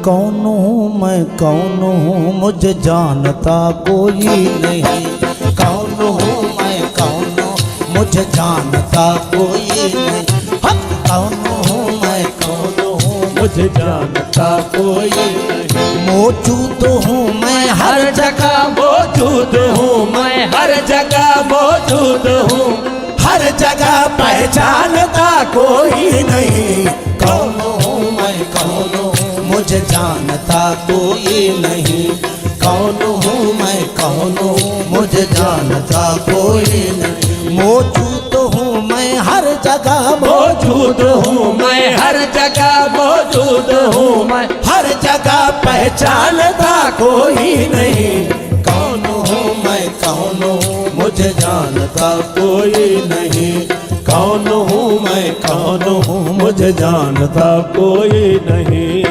कौन हूँ मैं कौन हूँ मुझे जानता कोई नहीं। कौन हूँ मैं कौन हूँ मुझे जानता कोई नहीं। कौन हूँ मैं कौन हूँ मुझे जानता कोई नहीं। मौजूद हूँ मैं हर जगह मौजूद हूँ मैं हर जगह मौजूद हूँ हर जगह पहचानता कोई नहीं। कौन हूँ मैं कौन हूँ मुझे जानता कोई नहीं। कौन हूँ मैं कौन हूँ मुझे जानता कोई नहीं। मौजूद हूँ मैं हर जगह मौजूद हूँ मैं हर जगह मौजूद हूँ मैं हर जगह पहचानता कोई नहीं। कौन हूँ मैं कौन हूँ मुझे जानता कोई नहीं। कौन हूँ मैं कौन हूँ मुझे जानता कोई नहीं।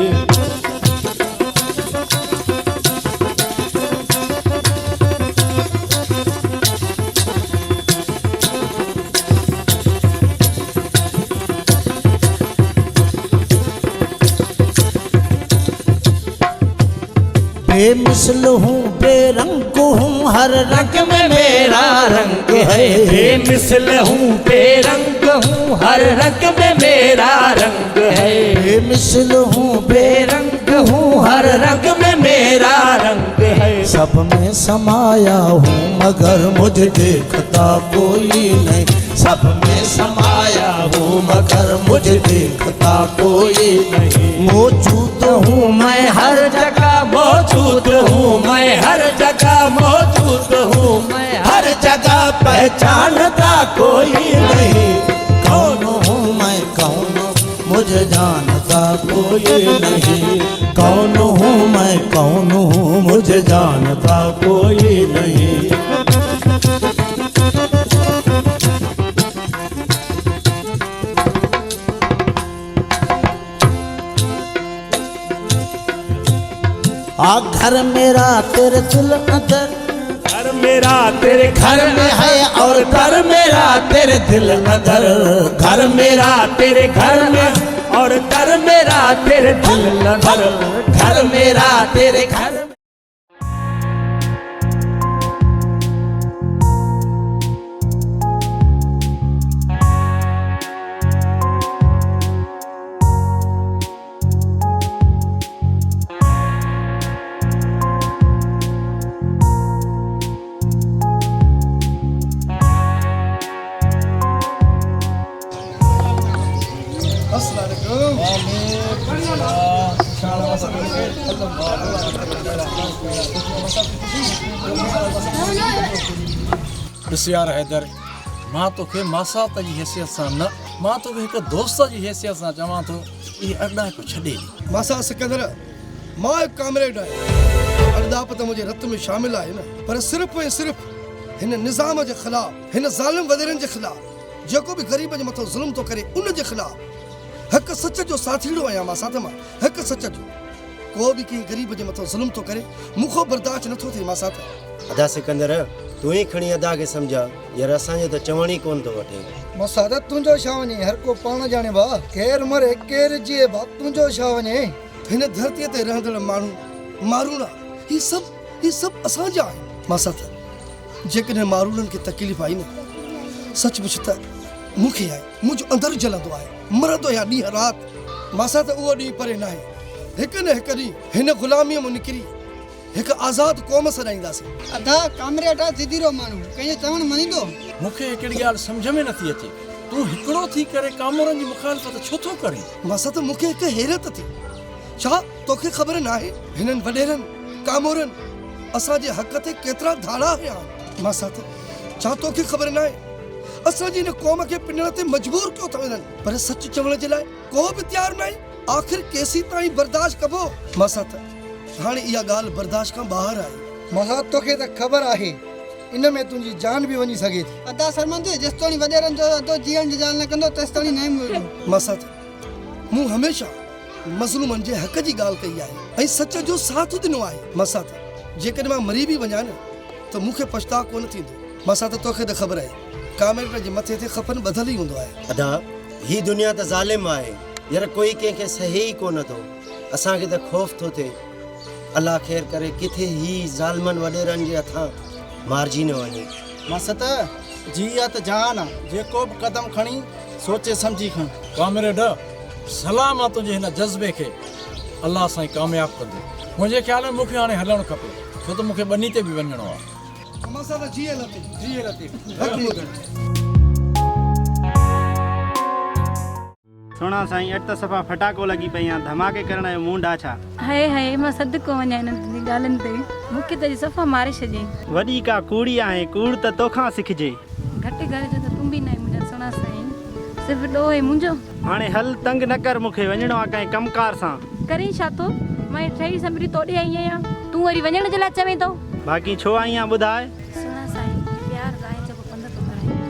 बेमिसल हूँ बेरंग हूँ हर रंग में मेरा रंग है। बेमिसल हूँ बेरंग हूँ हर रंग में मेरा रंग है। बेमिसल हूँ बेरंग हूँ हर रंग में मेरा रंग है। सब में समाया हूँ मगर मुझे देखता कोई नहीं। सब में समाया हूँ मगर मुझे देखता कोई नहीं। मौजूद हूँ मैं हर जगह मौजूद हूँ मैं हर जगह मौजूद हूँ मैं हर जगह पहचानता कोई नहीं। कौन हूँ मैं कौन हूँ मुझे जानता कोई नहीं। कौन हूँ मैं कौन हूँ मुझे जानता कोई नहीं। घर मेरा तेरे दिल अंदर घर मेरा तेरे घर में है और घर मेरा तेरे दिल अंदर। घर मेरा तेरे घर में और घर मेरा तेरे दिल अंदर। घर मेरा तेरे घर में। यार हैदर मां तोखे मासात जी हैसियत सां न मां तोखे हिकु दोस्त जी हैसियत सां चवां थो इहे अरॾा को छॾे ॾे। मासा सिकंदर मां हिकु कामरेड आहियां। अरदाप त मुंहिंजे रत में शामिल आहे न पर सिर्फ़ ऐं सिर्फ़ हिन निज़ाम जे ख़िलाफ़ हिन ज़ालिम वज़ीरनि जे ख़िलाफ़ जेको बि ग़रीब जे मथां ज़ुल्म थो करे उन जे ख़िलाफ़ हिकु सच जो साथीड़ो आहियां। मां साथ मां हिकु सच जो को बि कंहिं ग़रीब जे मथां ज़ुल्म थो करे मूंखां बर्दाश्त नथो थिए। मां साथ अदा सिकंदर तू ही खणी अदा के समझा यार असांजो त चवण ई कोन थो वठे। मसादा तुंहिंजो छा वञे हर को पाण ॼाणे बा केर मरे केर जिए बा तुंहिंजो छा वञे। हिन धरतीअ ते रहंदड़ माण्हू मारूड़ा ही सभु असांजा आहिनि। मां साथ जेकॾहिं मारूड़नि खे तकलीफ़ आई न सचमुच त मूंखे आहे मुंहिंजो अंदरु जलंदो आहे मरंदो या ॾींहुं राति। मां साथ उहो ॾींहुं परे न आहे। हिकु न हिकु ॾींहुं हिन ग़ुलामीअ मां निकिरी हिकु आज़ाद क़ौम सॾाईंदासीं। अदा कामरेटा सिधीरो माण्हू कंहिंजो चवण मञींदो। मूंखे हिकिड़ी ॻाल्हि सम्झ में नथी अचे तूं हिकिड़ो थी करे कामरनि जी मुखालफ़त छो थो करे। मां साथ मूंखे हिकु हैरत थी छा तोखे ख़बर न आहे हिननि वॾेरनि कामोरनि असांजे हक़ ते केतिरा धाड़ा हया आहिनि। मां साथ छा तोखे ख़बर न आहे असांजी हिन क़ौम खे पिनण ते मजबूर कयो था वञनि पर सच चवण जे लाइ को बि तयारु न आहे। आख़िर केसी ताईं बर्दाश्त कबो। मां साथ हाणे इहा ॻाल्हि बर्दाश्त खां ॿाहिरि आहे। मसा तोखे त ख़बर आहे इन में तुंहिंजी जान बि वञी सघे थी। अदा सरमंद जेसिताईं वॾेरनि जो अदो जीअण जी ॻाल्हि न कंदो तेसिताईं न मिलंदो। मां साथ मूं हमेशह मज़लूमनि जे हक़ जी ॻाल्हि कई आहे ऐं सच जो साथ ॾिनो आहे। मां साथ जेकॾहिं मां मरी बि वञा न त मूंखे पछताव कोन थींदो। मां साथ तोखे त ख़बर आहे कामेट जे मथे ते खपन ॿधल ई हूंदो आहे। अदा ही दुनिया त ज़ालिम आहे यार कोई कंहिंखे सही कोन थो। असांखे त ख़ौफ़ थो थिए अलाह ख़ैर करे किथे ही ज़ालमन वॾेरनि जे हथां मारिजी न वञे। मसत जी आहे त जान आहे, जेको बि क़दम खणी सोचे सम्झी खण। कामरेड सलाम आहे तुंहिंजे हिन जज़्बे खे, अलाह साईं कामयाबु कंदो। मुंहिंजे ख़्याल में मूंखे हाणे हलणु खपे, छो त मूंखे ॿनी ते बि वञिणो आहे। मसत जी लती जी लतीफ़ सुना साईं अट त सफ़ा फटाको लॻी पई आहे, धमाके करण जो मूंड आहे छा? हाय हाय मां सदको वञा हिननि तुंहिंजी ॻाल्हियुनि ते, मूंखे त सफ़ा मारे छॾियईं। वॾी का कूड़ी आहे, कूड़ त तोखां सिखिजे। घटि घर जो त तूं बि न आहे मुंहिंजा सुहिणा साईं, सिर्फ़ु ॾोह आहे मुंहिंजो। हाणे हल तंग न कर, मूंखे वञिणो आहे कंहिं कमकार सां। करी छा थो, मां ठही संभरी तोॾे आई आहियां, तूं वरी वञण जे लाइ चवें थो। बाक़ी छो आई आहियां ॿुधाए? सुहिणा साईं प्यार गांइ जो पंध थो कराए।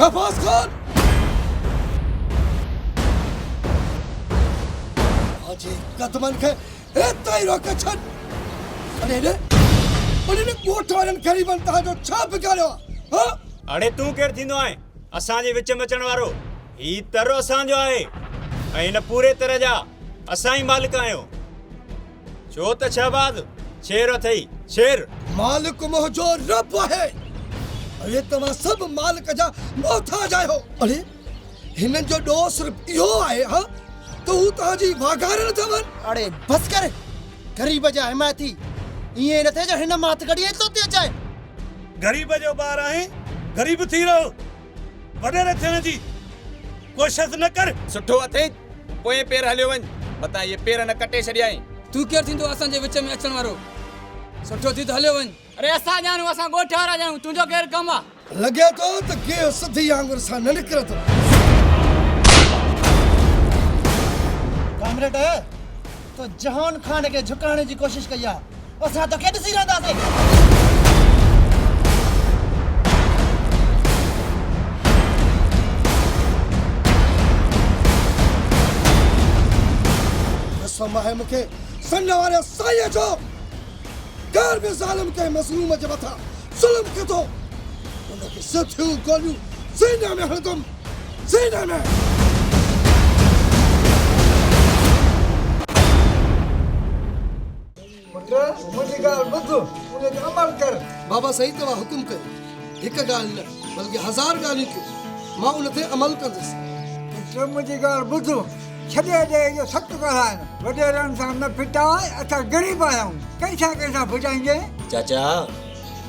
शहबाज खान आज कदमन खे एता ही रोक छॾ अरे ने उन्हें कोठ वारन ग़रीबन ता जो छा बिगाड़ियो हां अड़े तू केर थींदो आहे असांजे विच में अचण वारो ही तरो असांजो आहे ऐं हिन पूरे तरह जा असां ई मालिक आहियूं छो त शहबाज शेर अथई शेर मालिक मुंहिंजो रब आहे अरे तव्हां सब मालिक जा मोहताज आहियो अरे हिननि जो ॾोह सिर्फ़ इहो आहे हा त हू तव्हांजी वागार न थवन अरे बस कर गरीब जा हिमायती ये न थे जो हिन मात गड़ी तो ते अचाए गरीब जो ॿार आहे गरीब थी रहो वॾेरे थियण जी कोशिश न कर सुठो अथई पोइ पेर हलियो वञ मता ये पेर न कटे छॾियाई तू केर थींदो असांजे विच में अचण वारो सुठो थी त हलियो वञ अरे असां ॼाणूं असां ॻोठ वारा ॼाणूं तुंहिंजो केरु कमु आहे लॻे थो त के सिधी आंगुर सां न निकिरे थो कामरेड तो जहान खान के झुकाने की कोशिश कई आहे असां तो के ॾिसी रहंदासीं समाए मुखे सन वारे साईं जो घर में ज़ालिम के मज़लूम जे मथा ज़ुल्म के तो उनके सथियूं गोलियूं सीने में हणदम सीने में मुझे गाल बुद्धू उन्हें अमल कर बाबा सही तवा हुकुम कर एक गाल न बल्कि 1000 गालियूं कयो मां उन ते अमल कंदस पुत्र मुझे गाल बुद्धू छॾे दे जो सख्त ॻाल्हाइनि वॾेरनि सां न फिटाए असां ग़रीब आहियूं कंहिंसां फिटाईंदे चाचा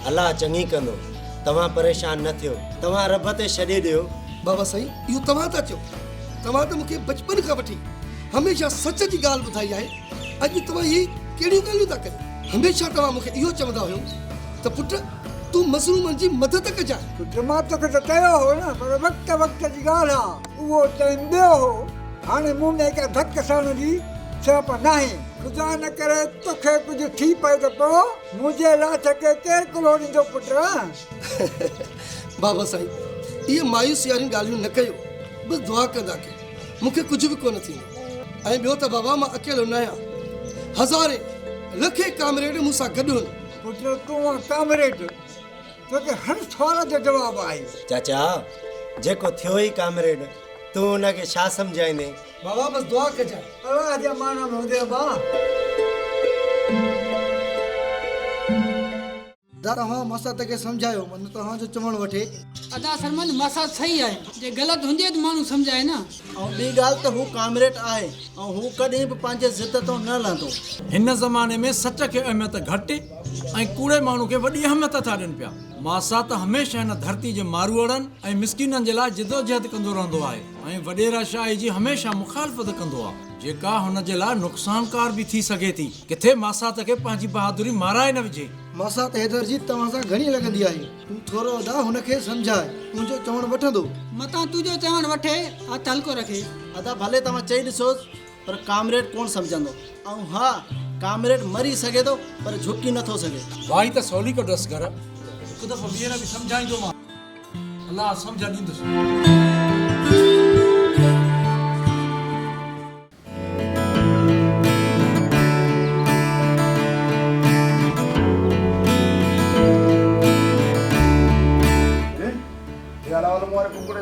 अल्लाह चङी कंदो तव्हां परेशान न थियो तव्हां रब ते छॾे ॾियो बाबा सही इहो तव्हां था चयो तव्हां त मूंखे बचपन खां वठी हमेशह सच जी ॻाल्हि ॿुधाई आहे अॼु तव्हां इहे कहिड़ियूं ॻाल्हियूं था कयो हमेशह तव्हां मूंखे इहो चवंदा हुयो त पुट तूं मज़लूमनि जी मदद कजांइ पुत्र मां तोखे त चयो हो न पर वक़्त जी ॻाल्हि आहे उहो टाइम ॿियो हो हाणे मूं में का धक सण जी छप नाही खुदा न करे तोखे कुझु थी पए त पोइ मुंहिंजे लाथ खे केरु कुलो ॾींदो पुट बाबा साईं इहे मायूसी वारियूं ॻाल्हियूं न कयो बसि दुआ कंदा कयो मूंखे कुझु बि कोन थींदो ऐं ॿियो त बाबा मां अकेलो न आहियां हज़ारे लखे कामरेड मूंसां गॾु आहिनि पुट तूं कामरेड तोखे हर सवाल जो जवाबु आहे चाचा जेको थियो ई कामरेड तूं उनखे छा सम्झाईंदे बाबा बस दुआ कजांइ अल्लाह जे माना में हुजे बा तव्हां मसात खे सम्झायो मन तव्हांजो चवण वठे अदा सरमन मसात सही आहे जे ग़लति हुजे त माण्हू सम्झाए न ऐं ॿी ॻाल्हि त हू कामरेड आहे ऐं हू कॾहिं बि पंहिंजे ज़िद तो न लहंदो हिन ज़माने में सच खे अहमियत घटि ऐं कूड़े माण्हू खे वॾी अहमियत था ॾियनि पिया मासा त हमेशह हिन धरती जे मारूअड़नि ऐं मिसकिननि जे लाइ जिदोजहद कंदो रहंदो आहे ऐं वॾेरा शाही जी हमेशह मुखालफ़त कंदो आहे जेका हुन जे लाइ नुक़सानकार बि थी सघे थी किथे मासात खे पंहिंजी बहादुरी माराए न विझे मासात हैदर जी तव्हां सां घणी लॻंदी आहे तूं थोरो अदा हुनखे सम्झाए तुंहिंजो चवण वठंदो मता तुंहिंजो चवण वठे हथ हल्को रखे अदा भले तव्हां चई ॾिसोसि पर कामरेड कोन सम्झंदो ऐं हा कामरेड मरी सघे थो पर झुकी नथो सघे वाई त सवली कढोसि घर हिकु दफ़ो ॿीहर बि सम्झाईंदो मां अलाह सम्झ ॾींदुसि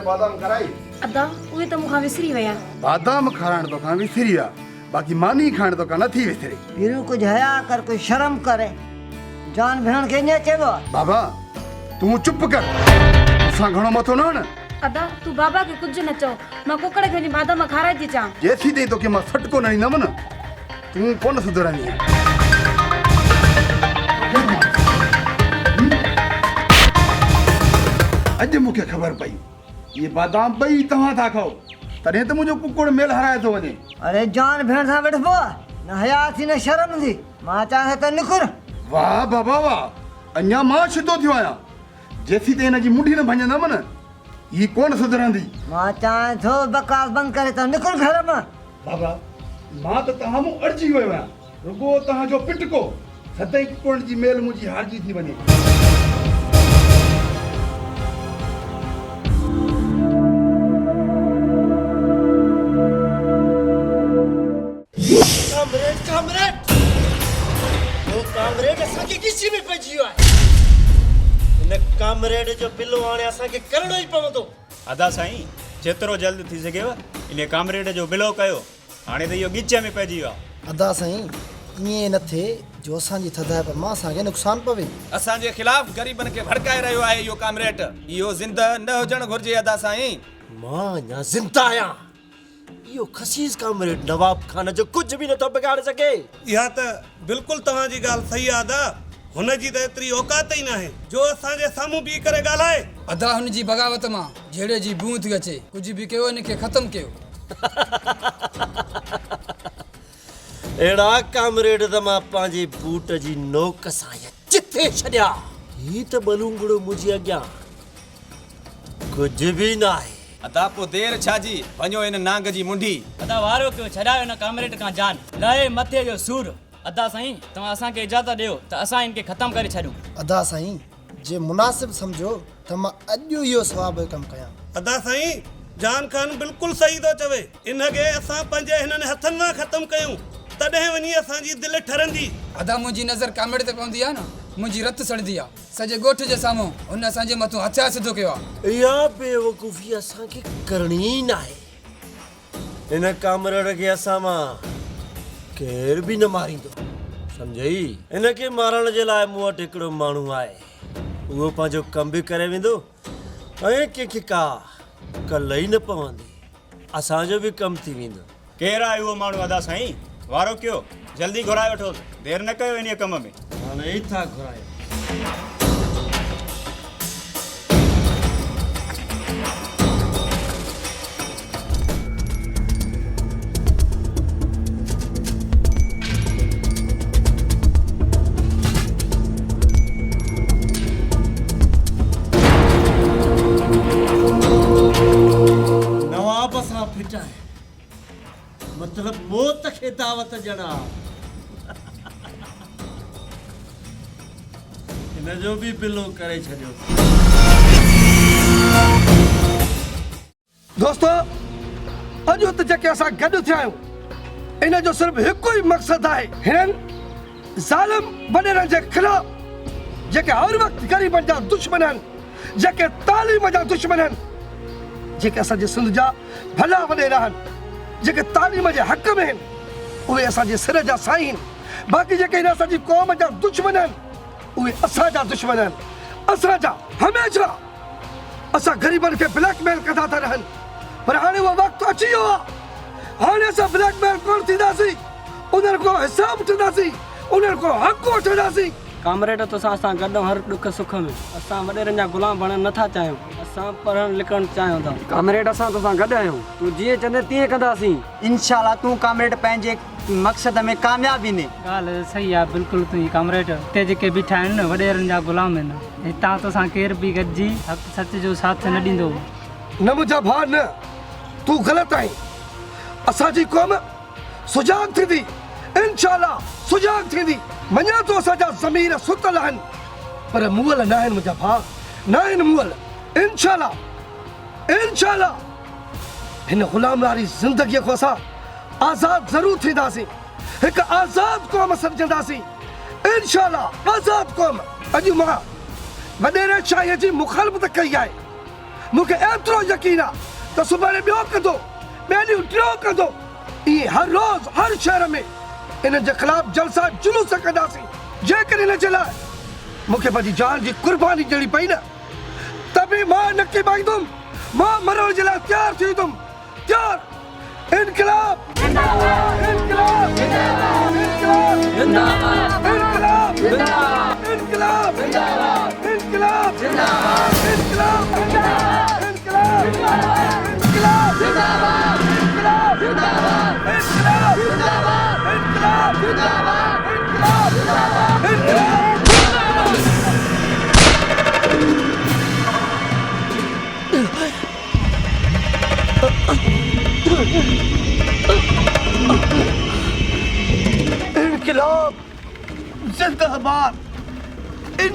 बादाम खाराई अदा उहे त मूंखां विसरी विया बादाम खाराइण तो खां विसरी विया बाकी मानी खाइण तो खां नथी विसरे फिर कुछ हया कर कोई शर्म करे जान भेण के ने चेबो बाबा तू चुप कर असां घणो मथो न हण अदा तू बाबा के कुछ न चओ मां कुकड़ खे बादाम खाराए थी चां जेसी ताईं तोखे मां सटको न ॾींदमि न तूं कोन सुधरंदी अॼु मूंखे ख़बर पई ये बादाम ॿई तव्हां था खाओ तॾहिं त मुंहिंजो कुकुड़ मेल हराए थो वञे अरे जान भेण सां वेठबो न हया थी न शर्म थी मां चाहे त निकुर वाह बाबा वाह अञा मां छितो थियो आहियां जेसी ताईं हिन जी मुंडी न भंजंदमि न ही कोन सुधरंदी मां चाहे थो बकास बंदि करे त निकुर घर मां बाबा मां त तव्हां मूं अड़जी वियो आहियां रुगो तव्हांजो पिटको सदाईं कुकुड़नि जी मेल मुंहिंजी हारजी थी वञे कामरेड वो कामरेड असांखे गिची में पइजी वियो आहे इन कामरेड जो बिलो हाणे असांखे करणो ई पवंदो अदा साईं जेतिरो जल्द थी सघेव इन कामरेड जो बिलो कयो हाणे त इहो गिचे में पइजी वियो आहे अदा साईं ईअं न थिए जो असांजी थधाइप मां असांखे नुक़सान पवे असांजे ख़िलाफ़ ग़रीबनि खे भड़काए रहियो आहे इहो कामरेड इहो ज़िंदा न हुजणु घुरिजे अदा साईं मां अञा ज़िंदा आहियां इहो खसीस कामरेड नवाब खान जो कुझु बि नथो बिगाड़े सघे इहा त बिल्कुलु तव्हांजी ॻाल्हि सही आहे अदा हुनजी त एतिरी औकात ई नाहे जो असांजे साम्हूं बीह करे ॻाल्हाए अदा हुनजी बग़ावत मां जहिड़े जी बूं थी अचे कुझु बि कयो हिनखे ख़तमु कयो अहिड़ा कामरेड त मां पंहिंजे बूट जी नोक सां चिथे छॾिया ही त बलूंगड़ो मुंहिंजे अॻियां कुझु बि न आहे अदा पोइ देरि छा जी वञो हिन नांग जी मुंडी अदा वारो कयो छॾायो हिन कामरेड खां जान लहे मथे जो सूर अदा साईं तव्हां असांखे इजाज़त ॾियो त असां हिनखे ख़तमु करे छॾियूं अदा साईं जे मुनासिब सम्झो त मां अॼु इहो सवाब जो कमु कयां अदा साईं जान खान बिल्कुलु सही थो चवे इनखे असां पंहिंजे हिननि हथनि मां ख़तमु कयूं तॾहिं वञी असांजी दिलि ठरंदी अदा मुंहिंजी नज़र कामरेड ते पवंदी आहे न मुंहिंजी रत सड़ंदी आहे सॼे ॻोठ जे साम्हूं हुन असांजे मथां हथियार सिधो कयो आहे इहा बेवकूफ़ी असांखे करणी ई नाहे हिन कामरेड खे असां मां केर बि न मारींदो सम्झई हिनखे मारण जे लाइ मूं वटि हिकिड़ो माण्हू आहे उहो पंहिंजो कमु बि करे वेंदो ऐं कंहिंखे का कल ई न पवंदी असांजो बि कमु थी वेंदो केरु आहे उहो माण्हू अदा साईं वारो कयो जल्दी घुराए वठो देरि न कयो इन कम में हाणे ई था घुरायो नवाब सां फिटाए मतलब मौत खे दावत ॾियणा हिन जो बि बिलो करे छॾियो दोस्तो अॼु त जेके असां गॾु थिया आहियूं इन जो सिर्फ़ु हिकु ई मक़सदु आहे हिननि ज़ालिम वॾेरनि जे ख़िलाफ़ जेके हर वक़्तु ग़रीबनि जा दुश्मन आहिनि जेके तालीम जा दुश्मन आहिनि जेके असांजे सिंध जा भला वॾेरा आहिनि जेके तालीम जे हक़ में आहिनि उहे असांजे सिर जा साईं आहिनि बाक़ी जेके हिन असांजी क़ौम जा दुश्मन आहिनि उहे असांजा दुश्मन आहिनि असांजा हमेशह असां ग़रीबनि खे ब्लैकमेल कंदा था रहनि पर हाणे उहो वक़्तु अची वियो आहे हाणे असां ब्लैकमेल कोन थींदासीं उन्हनि खां हिसाब वठंदासीं उन्हनि खां हक़ वठंदासीं कामरेड तो असां गॾु हर दुख सुख में असां वॾेरनि जा गुलाम बणणु नथा चाहियूं असां पढ़णु लिखणु चाहियूं था कामरेड असां तोसां गॾु आहियूं तूं जीअं चवंदे तीअं कंदासीं इंशाल्लाह तूं कामरेड पंहिंजे मक़सद में कामयाबी ने ॻाल्हि सही आहे बिल्कुलु तुंहिंजी कामरेड हिते जेके बीठा आहिनि न वॾेरनि जा गुलाम आहिनि हितां तोसां केर बि गॾिजी हक़ सच जो साथ न ॾींदो न मुंहिंजा भाउ न तूं ग़लति आहीं असांजी क़ौम सुजाग थींदी इंशाल्लाह सुजाग थींदी मञा तो असांजा ज़मीर सुतल आहिनि पर मुअल न आहिनि मुंहिंजा भाउ न आहिनि मुअल इंशाल्लाह इंशाल्लाह हिन ग़ुलामवारी ज़िंदगीअ खां असां आज़ाद ज़रूरु थींदासीं हिकु आज़ाद क़ौम समुझंदासीं इंशाल्लाह आज़ाद क़ौम अॼु मां वॾेरे शाहीअ जी मुखालफ़त कई आहे मूंखे एतिरो यकीन आहे त सुभाणे ॿियो कंदो ॿिए ॾींहुं टियों कंदो ईअं हर रोज़ हर शहर में इन जे ख़िलाफ़ जलसा जुलूस कंदासीं जेकर इन जे लाइ मूंखे पंहिंजी जान जी कुर्बानी ॾियणी पई न त बि मां न किबाईंदुमि मां मरण जे लाइ तयारु थी वेंदुमि तयारु इनकलाब इनकलाब इनकलाब इनकलाब इनकलाब इनकलाब इनकलाब इनकलाब इनकलाब जिंदाबाद इनकलाब इनकलाब इनकलाब जिंदाबाद इनकलाब जिंदाबाद इनकलाब जिंदाबाद इनकलाब जिंदाबाद इनकलाब जिंदाबाद इनकलाब जिंदाबाद इनकलाब इनकलाब जिंदाबाद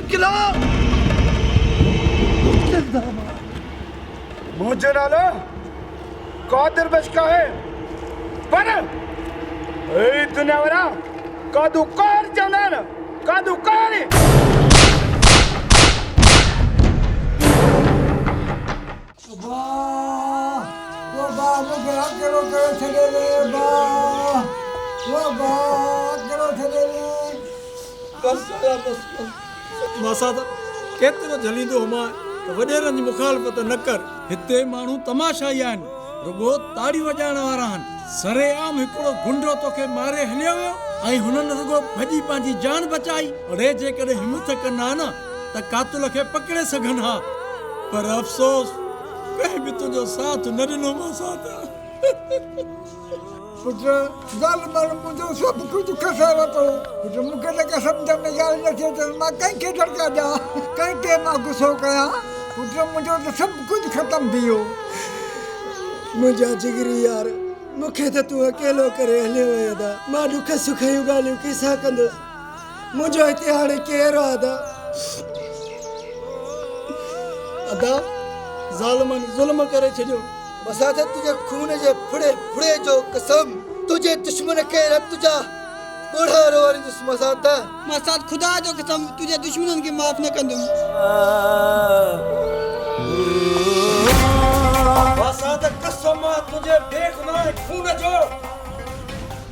इनकलाब जिंदाबाद मुझे नाला कादिर बशका है पर ए दुनिया वाला कादू कार चवंदा आहिनि कादू कार मूंखे अकेलो करे छॾे रे अकेलो छॾे रे मासा त केतिरो झलींदो हुमां त वॾेरनि जी मुखालफ़त न कर। हिते माण्हू तमाशाई आहिनि, रुगो ताड़ी वॼाइण वारा आहिनि। सरेआम हिकिड़ो गुंडो तोखे मारे हलियो वियो ऐं हुननि रुगो भॼी पंहिंजी जान बचाई। अड़े जेकॾहिं हिमत कनि हा न त कातुल खे पकिड़े सघनि हा, पर अफ़सोस कंहिं बि तुंहिंजो साथ न ॾिनो मासा त। पुट ज़ालिमनि मुंहिंजो सभु कुझु खसे वरितो। पुट मूंखे त सम्झ में ॻाल्हि नथी अचे मां कंहिंखे दड़का ॾियां, कंहिंखे मां गुस्सो कयां। पुट मुंहिंजो त सभु कुझु ख़तमु थी वियो। मुंहिंजा जिगरी यार, मूंखे त तूं अकेलो करे हलियो वियो अदा। मां ॾुख सुख जूं ॻाल्हियूं कंहिंसां कंदुसि? मुंहिंजो हिते हाणे केरु आहे अदा? अदा ज़ालिमनि ज़ुल्म करे छॾियो। मसात तुझे खून जे फुड़े फुड़े जो कसम, तुझे दुश्मन के न तुझा बूढ़ा रोवरी दुस मसात। मसात खुदा जो कसम तुझे दुश्मननि खे माफ़ न कंदुमि। मसात कसम तुझे बेगुनाह खून जो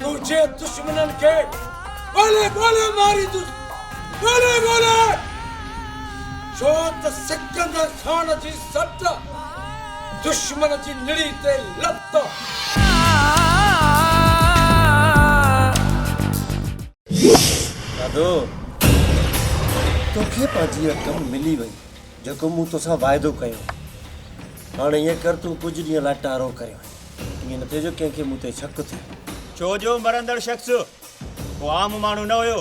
तुझे दुश्मनन के गोले गोले मारी तू गोले गोले छो त सिकंदर खान जी सट दुश्मन जी निड़ी ते लत। दादो तोखे पंहिंजी रक़म मिली वई जेको मूं तोसां वाइदो कयो। हाणे ईअं कर तूं कुझु ॾींहं लाइ टारो करियो। ईअं न थिए जो कंहिंखे मूं ते शक थिए। छो जो मरंदड़ शख़्स को आम माण्हू न हुयो,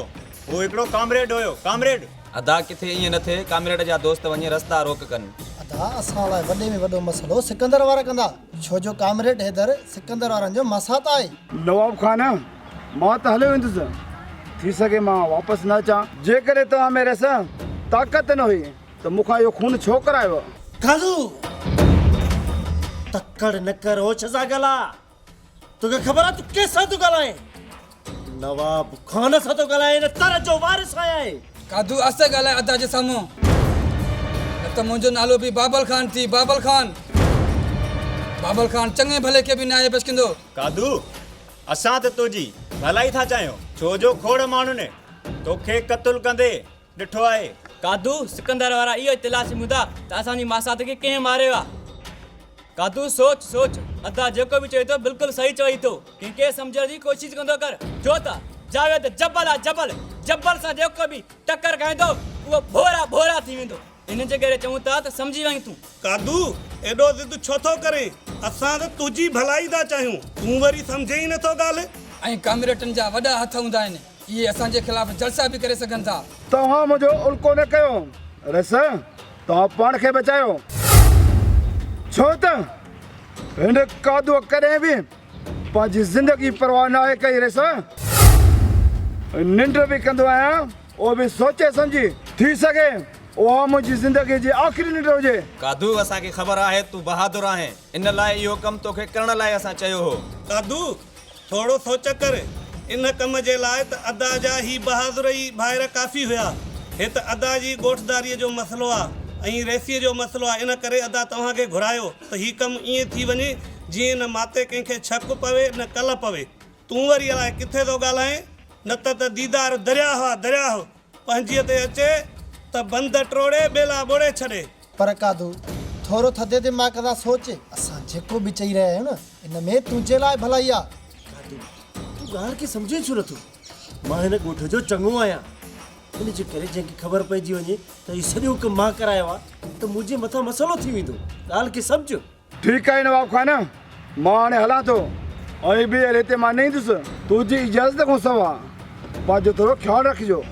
वो हिकिड़ो कामरेड हुयो। कामरेड अदा किथे ईअं न थिए कामरेड जा दोस्त वञी रस्ता रोक कनि। अदा असां लाइ वॾे में वॾो मसइलो सिकंदर वारा कंदा, छो जो कामरेड हैदर सिकंदर वारनि जो मसात आहे। नवाब खान मां त हलियो वेंदुसि, थी सघे मां वापसि न अचां। जेकॾहिं तव्हां में रस ताक़त न हुई त मूंखां इहो खून छो करायो? कादू तकड़ न कर होश सां ॻाल्हा। तोखे ख़बर आहे तूं कंहिंसां थो ॻाल्हाए? नवाब खान सां थो ॻाल्हाए, न तर जो वारिस आहे। कादू अस ॻाल्हाए अदा जे साम्हूं, न त मुंहिंजो नालो बि बाबल खान थी। बाबल खान चङे भले खे बि न आहे बचकिंदो। कादू असां त तुंहिंजी भलाई था चाहियूं, छो जो खोड़ माण्हू ने तोखे क़तल कंदे ॾिठो आहे। कादू सिकंदर वारा इहो इतिलाश मुदा त असांजी मासात खे कंहिं मारियो आहे। कादू सोच अदा जेको बि चए थो बिल्कुलु सही चई थो। कंहिंखे सम्झण जी कोशिशि कंदो कर, छो त जावेद जबल आहे। जबल सां जेको बि टकर खाईंदो उहो भोरा थी वेंदो। इन जे करे चऊं था त सम्झी वई तूं। कादू एॾो ज़िद छो थो करे? असां त तुंहिंजी भलाई था चाहियूं, तूं वरी सम्झे ई नथो ॻाल्हि। ऐं कामरेटनि जा वॾा हथ हूंदा आहिनि, इहे असांजे ख़िलाफ़ जलसा बि करे सघनि था। तव्हां मुंहिंजो उल्को न कयो रस, तव्हां पाण खे बचायो। छो त हिन कादू कॾहिं बि पंहिंजी ज़िंदगी परवाह न आहे कई रस। निंड बि कंदो आहियां, उहो बि सोचे सम्झी। थी सघे उहा मुंहिंजी ज़िंदगी जी आख़िरी निंड हुजे। कादू असांखे ख़बर आहे तूं बहादुर आहे, इन लाइ इहो कमु तोखे करण लाइ असां चयो हो। कादू थोरो सोच कर, इन कम जे लाइ त अदा जा ही बहादुरी भाइर काफ़ी हुया। हे त अदा जी ॻोठदारीअ जो मसइलो आहे ऐं रेसीअ जो मसइलो आहे। इन करे अदा तव्हांखे घुरायो त ही कमु ईअं थी वञे जीअं न माते कंहिंखे शक पवे न कल पवे। तूं वरी अलाए किथे थो ॻाल्हाए, न त दीदार दरियाह पंहिंजीअ ते अचे त बंद टोड़े बेला ॿोड़े छॾे। पर कादू थोरो थधे दिमाग़ सां सोच, असां जेको बि चई रहिया आहियूं न इन में तुंहिंजे लाइ भलाई आहे। कादू तूं ॻाल्हि खे सम्झे छो नथो? मां हिन ॻोठ जो चङो आहियां, इन जे करे जंहिंखे ख़बर पइजी वञे त हीउ सॼो कमु मां करायो आहे त मुंहिंजे मथां मसइलो थी वेंदो। ॻाल्हि खे सम्झ। ठीकु आहे नवाब खान, मां हाणे हलां थो ऐं ॿीहर हिते मां न ईंदुसि। तुंहिंजी इजाज़त खां सवाइ पंहिंजो थोरो ख़्यालु रखिजो।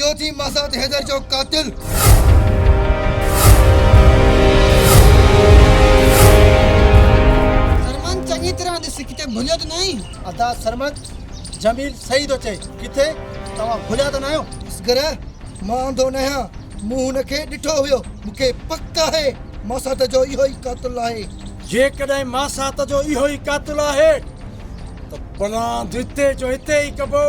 ॼाणो थी मासात हैदर जो कातिल सरमन चङी तरह ॾिस किथे भुलियो त नहीं अदा सरमन जमील सही तो चए किथे तव्हां भुलिया त न आहियो असगर मां अंधो न आहियां मूं हुनखे ॾिठो हुयो मूंखे पक आहे मासात जो इहो ई कातिल आहे जेकॾहिं मासात जो इहो ई कातिल आहे त बलांद हिते जो हिते ई कबो।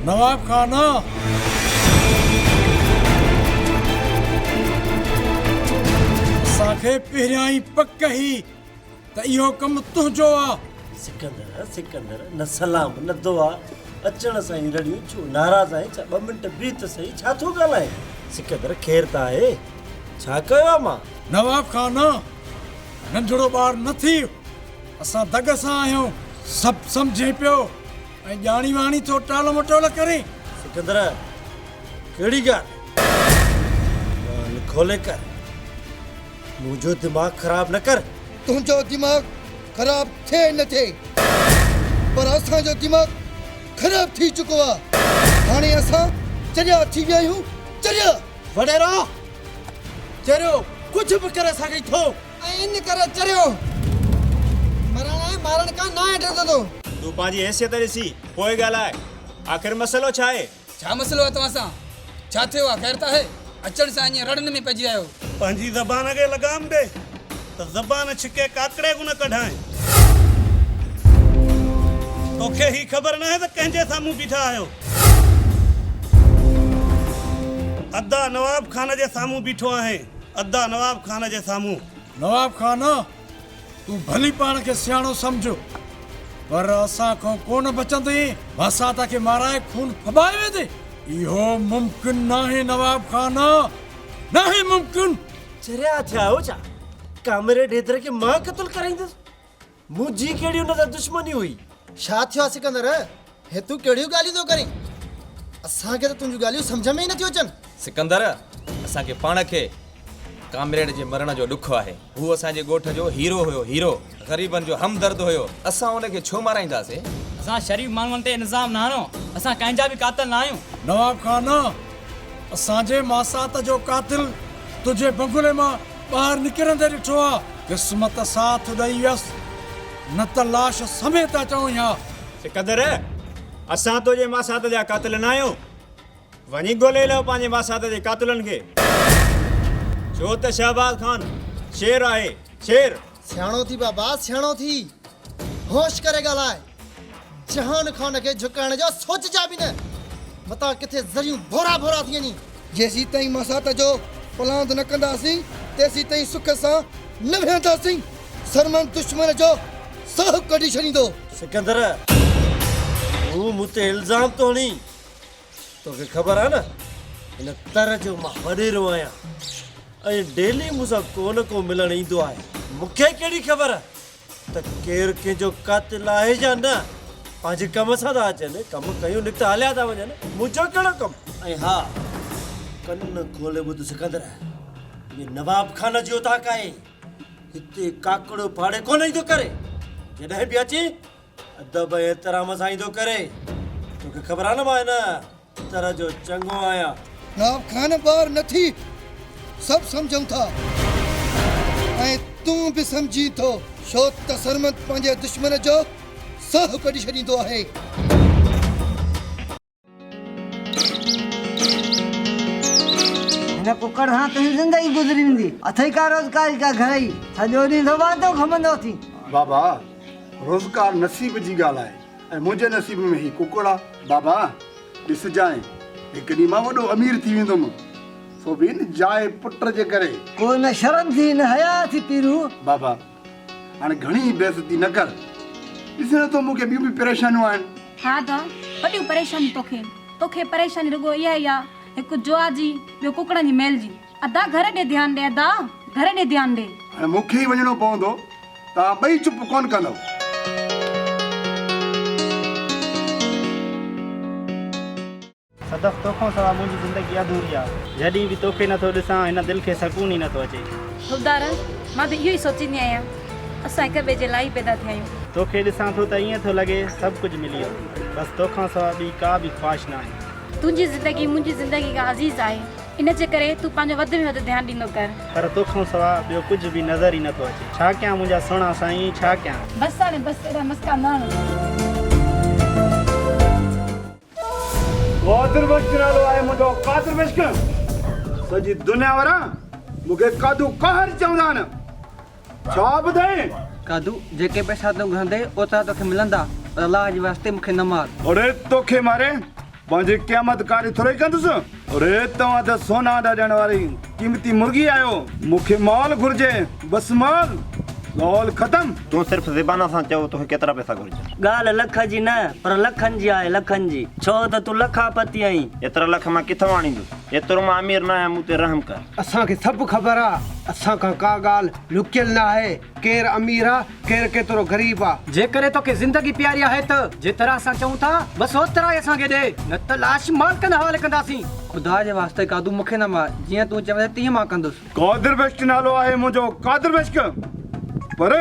नवाब खान असांखे पहिरियां ई पक ही त इहो कमु तुंहिंजो आहे। सिकंदर न सलाम न दुआ अचण सां ई रड़ियूं छो नाराज़ आहे छा 2 मिंट बीह त सही छा थो ॻाल्हाए सिकंदर ख़ैर त आहे छा कयो आहे मां नवाब खान नंढड़ो ॿार न थी असां दग सां आहियूं सभु सम्झे पियो ऐं ॼाणी वाणी थो टाल मटोल करे। सिकंदर कहिड़ी ॻाल्हि खोले कर मुंहिंजो दिमाग़ ख़राब न कर तुंहिंजो दिमाग़ ख़राब थिए न थिए पर असांजो दिमाग़ ख़राब थी चुको आहे हाणे असां चरिया थी विया आहियूं चरिया वडेरो चरियो कुझु बि करे सघे थो ऐं इन करे चरियो मारण खां न हेठि थो तूं पंहिंजी हैसियत ॾिसी पोइ ॻाल्हाए आख़िर मसइलो छा आहे छा मसइलो आहे तव्हां सां छा थियो आहे ख़ैर त आहे अचण सां ईअं रड़नि में पइजी आयो पंहिंजी ज़बान खे लगाम ॾे त ज़बान छिके काकड़े गुन कढाए तोखे ही ख़बर न आहे त कंहिंजे साम्हूं बीठा आहियो अदा नवाब खान जे साम्हूं बीठो आहे अदा नवाब खान जे साम्हूं नवाब खान तूं भली पाण खे सियाणो सम्झो पर असां खां कोन बचंदे मासात खे माराए खून फबाए वेंदे इहो मुमकिन नाहे नवाब खान नाहे मुमकिन चरिया थिया हो छा कामरेड हैदर खे मां क़त्ल कराईंदुसि मुंहिंजी कहिड़ी हुन सां दुश्मनी हुई छा थियो आहे सिकंदर हे तूं कहिड़ियूं ॻाल्हियूं थो करीं असांखे त तुंहिंजूं ॻाल्हियूं सम्झ में ई नथियूं अचनि सिकंदर असांखे पाण खे कामरेड जे मरण जो ॾुख आहे हू असांजे ॻोठ जो हीरो हुयो हीरो ग़रीबनि जो हमदर्द हुयो असां हुनखे छो माराईंदासीं असां शरीफ़ माण्हुनि ते इल्ज़ाम न हणो असां कंहिंजा बि कातिल न आहियूं नवाब खान असांजे मासात जो कातिल तुंहिंजे बंगले मां ॿाहिरि निकिरंदे ॾिठो आहे क़िस्मत साथ ॾेई वियसि न त लाश समेत अचूं या सिकंदर असां तुंहिंजे मासात जा कातिल न आहियूं वञी ॻोल्हे लहो पंहिंजे मासात जे कातिलनि खे छो त शहबाज खान शेर आहे शेर सियाणो थी बाबा सियाणो थी होश करे ॻाल्हाए जहान खान खे झुकाइण जो सोचजा बि न मता किथे ज़रियूं भोरा भोरा थी वञी जेसीं ताईं मासात जो पलांद न कंदासीं तेसीं ताईं सुख सां न वेहंदासीं सरमन दुश्मन जो साह कढी छॾींदो सिकंदर तूं मूं ते इल्ज़ाम थो हणी तोखे ख़बर आहे न हिन तर जो मां वॾेरो आहियां ऐं डेली मूंसां को न को मिलण ईंदो आहे मूंखे कहिड़ी ख़बर त केरु कंहिंजो कातिल आहे या न पंहिंजे कम सां था अचनि कमु कयूं निकिता हलिया था वञनि मुंहिंजो कहिड़ो कमु ऐं हा कन खोले ॿुध सिकंदर इहे नवाब खान जो ताक़ आहे हिते काकड़ो फाड़े कोन ईंदो करे जॾहिं बि अची अदब ऐं एहतराम सां ईंदो करे तोखे ख़बर आहे न मां हिन तरह जो चङो आहियां नवाब खान ॿार न थी सभु सम्झूं था ऐं तूं बि सम्झी थो छो त सरमत पंहिंजे दुश्मन जो साह कढी छॾींदो आहे हिन कुकड़ सां तुंहिंजी ज़िंदगी गुज़री वेंदी अथई का रोज़गार का घर ई सॼो ॾींहुं दबातो खमंदो थी बाबा रोज़गार नसीब जी ॻाल्हि आहे ऐं मुंहिंजे नसीब में ही कुकड़ आहे बाबा ॾिसजांइ हिकु ॾींहुं मां वॾो अमीर थी वेंदुमि सो बि इन जाए पुट जे करे कोई न शर्म थी न हया थी पीरू बाबा हाणे घणी बेइज़ती न कर ॾिस न तो मूंखे ॿियूं बि परेशानियूं आहिनि हा त वॾियूं परेशानी तोखे परेशानी रुगो इहा ई आहे हिकु जुआ जी ॿियो कुकड़नि जी मेल जी। अदा घर ॾे ध्यानु ॾे, अदा घर ॾे ध्यानु ॾे। हाणे मूंखे ई वञिणो पवंदो, तव्हां ॿई चुप कोन कंदव। सदफ तोखां सवा मुंहिंजी ज़िंदगी अधूरी आहे। जॾहिं बि तोखे नथो ॾिसां हिन दिलि खे सकून ई नथो अचे। खुदार मां बि इहो ई सोचींदी आहियां, असां हिक ॿिए जे लाइ पैदा थिया आहियूं। तोखे ॾिसां थो त ईअं थो लॻे सभु कुझु मिली वियो, बसि तोखां सवा ॿी का बि ख़्वाहिश न आहे। तुंहिंजी ज़िंदगी मुंहिंजी ज़िंदगी खां अज़ीज़ आहे, इन जे करे तूं पंहिंजो वधि में वधि ध्यानु ॾींदो कर। पर तोखां सवा ॿियो कुझु बि नज़र ई नथो अचे। छा कयां मुंहिंजा सुहिणा साईं, छा कयां? बसि हाणे बसि एॾा मस्का न हणो। कादिर बश्क नालो आहे मुंहिंजो, कादिर बश्क। सॼी दुनिया वारा मूंखे कादू कहर चवंदा आहिनि। छा ॿुधाए? कादू जेके पैसा तूं घुरंदे ओतिरा तोखे मिलंदा, पर अलाह जे वास्ते मूंखे न मार। अरे तोखे मारे पंहिंजी क़यामत कारी थोरी कंदुसि। अरे तव्हां त सोना ॾियण वारी क़ीमती मुर्गी आहियो, मूंखे माल घुर्जे, बसि माल। ॻाल्हि ख़तम। तूं सिर्फ़ ज़बान सां चओ तोखे केतिरा पैसा घुरिजे। ॻाल्हि लख जी न पर लखनि जी आहे, लखनि जी। छो त तूं लखापति आहीं। एतिरा लख मां किथां आणींदुसि? एतिरो मां अमीर न आहियां, मूं ते रहम कर। असांखे सभु ख़बर आहे, असां खां का ॻाल्हि लुकियल न आहे। केरु अमीर आहे, केरु केतिरो ग़रीब आहे। जेकॾहिं तोखे ज़िंदगी प्यारी आहे त जेतिरा असां चऊं था बसि ओतिरा ई असांखे ॾे, न त लाश मालिकनि हवाले कंदासीं। ख़ुदा जे वास्ते कादू मूंखे न मार, जीअं तूं चवे तीअं मां कंदुसि। कादिर बश्क नालो आहे मुंहिंजो, कादिर बश्क। पर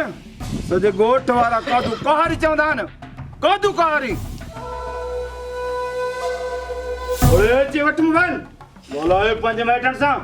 सॼे ॻोठ वारा कादू कहारी चवंदा आहिनि, कादू कहारी। अचे वटि मोबाइल ॻोल्हायो पंहिंजे माइटनि सां।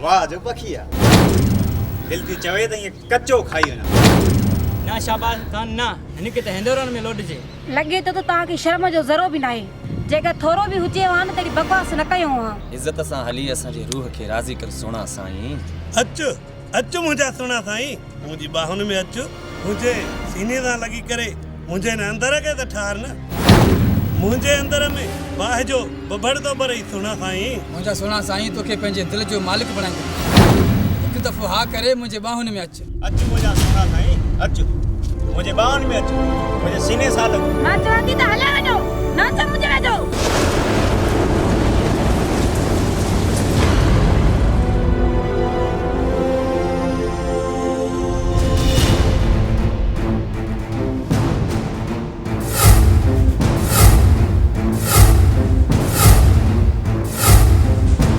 वाह जो पखी आहे, दिलि थी चवे त ईअं कचो खाई वञा। ना शाबाश खान ना, हिनखे त हिंदुरनि में लोॾिजे। लॻे थो त तव्हांखे शर्म जो ज़रो बि न आहे। जेकर थोरो बि हुजे हा न तॾहिं बकवास न कयो हा। इज़त सां हली असांजे रूह खे राज़ी कर सुहिणा साईं। अचु अचु मुंहिंजा सुहिणा साईं, मुंहिंजी बाहुनि में अचु, मुंहिंजे सीने सां लॻी करे मुंहिंजे न अंदर खे त ठार न। मुंहिंजे अंदर में बाहि जो बबड़ थो भरई सुहिणा साईं। मुंहिंजा सुहिणा साईं तोखे पंहिंजे दिलि जो मालिक बणाईंदो। हिकु दफ़ो हा करे मुंहिंजे बाहुनि में अचु। अचु मुंहिंजा सुहिणा साईं, अचु मुंहिंजे बाहुनि में अचु, मुंहिंजे सीने सां लॻो। मां चवां थी त हले वञो, न त मुंहिंजे वेझो।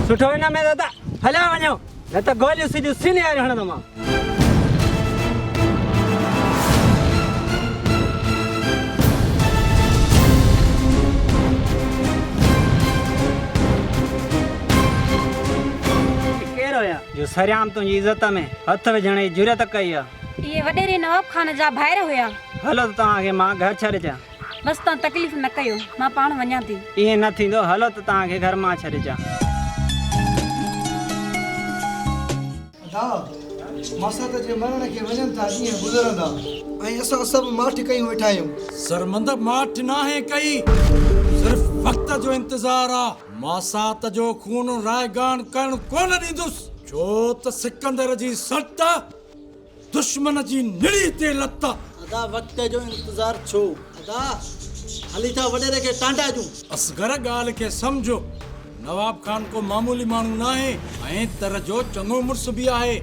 सुठो हिन में दादा हलिया वञो, न त गोलियूं सिधियूं सीने वारियूं हणंदो मां। केरु हुया जो सरियाम तुंहिंजी इज़त में हथ विझण जी जुरत कई आहे? इहे वॾेरे नवाब खान जा भाइर हुया। हलो त तव्हांखे मां घर छॾे अचां। बसि तव्हां तकलीफ़ न कयो, मां पाण वञा थी। ईअं न थींदो, हलो त तव्हांखे घर मां छॾे अचां। मासा त जे मरण खे वञनि था ॾींहं गुज़रंदा, ऐं असां सभु माठ कयूं वेठा आहियूं। सरमंद माठ नाहे कई, सिर्फ़ वक़्त जो इंतज़ार आहे। मासात जो खून रायगान करण कोन ॾींदुसि, छो त सिकंदर जी सट दुश्मन जी निड़ी ते लत। अदा वक़्त जो इंतज़ार छो? अदा हली था वॾेरे खे टांडा जूं। असगर ॻाल्हि खे सम्झो, नवाब खान को मामूली माण्हू न आहे, ऐं तर जो चङो मुड़ुस बि आहे,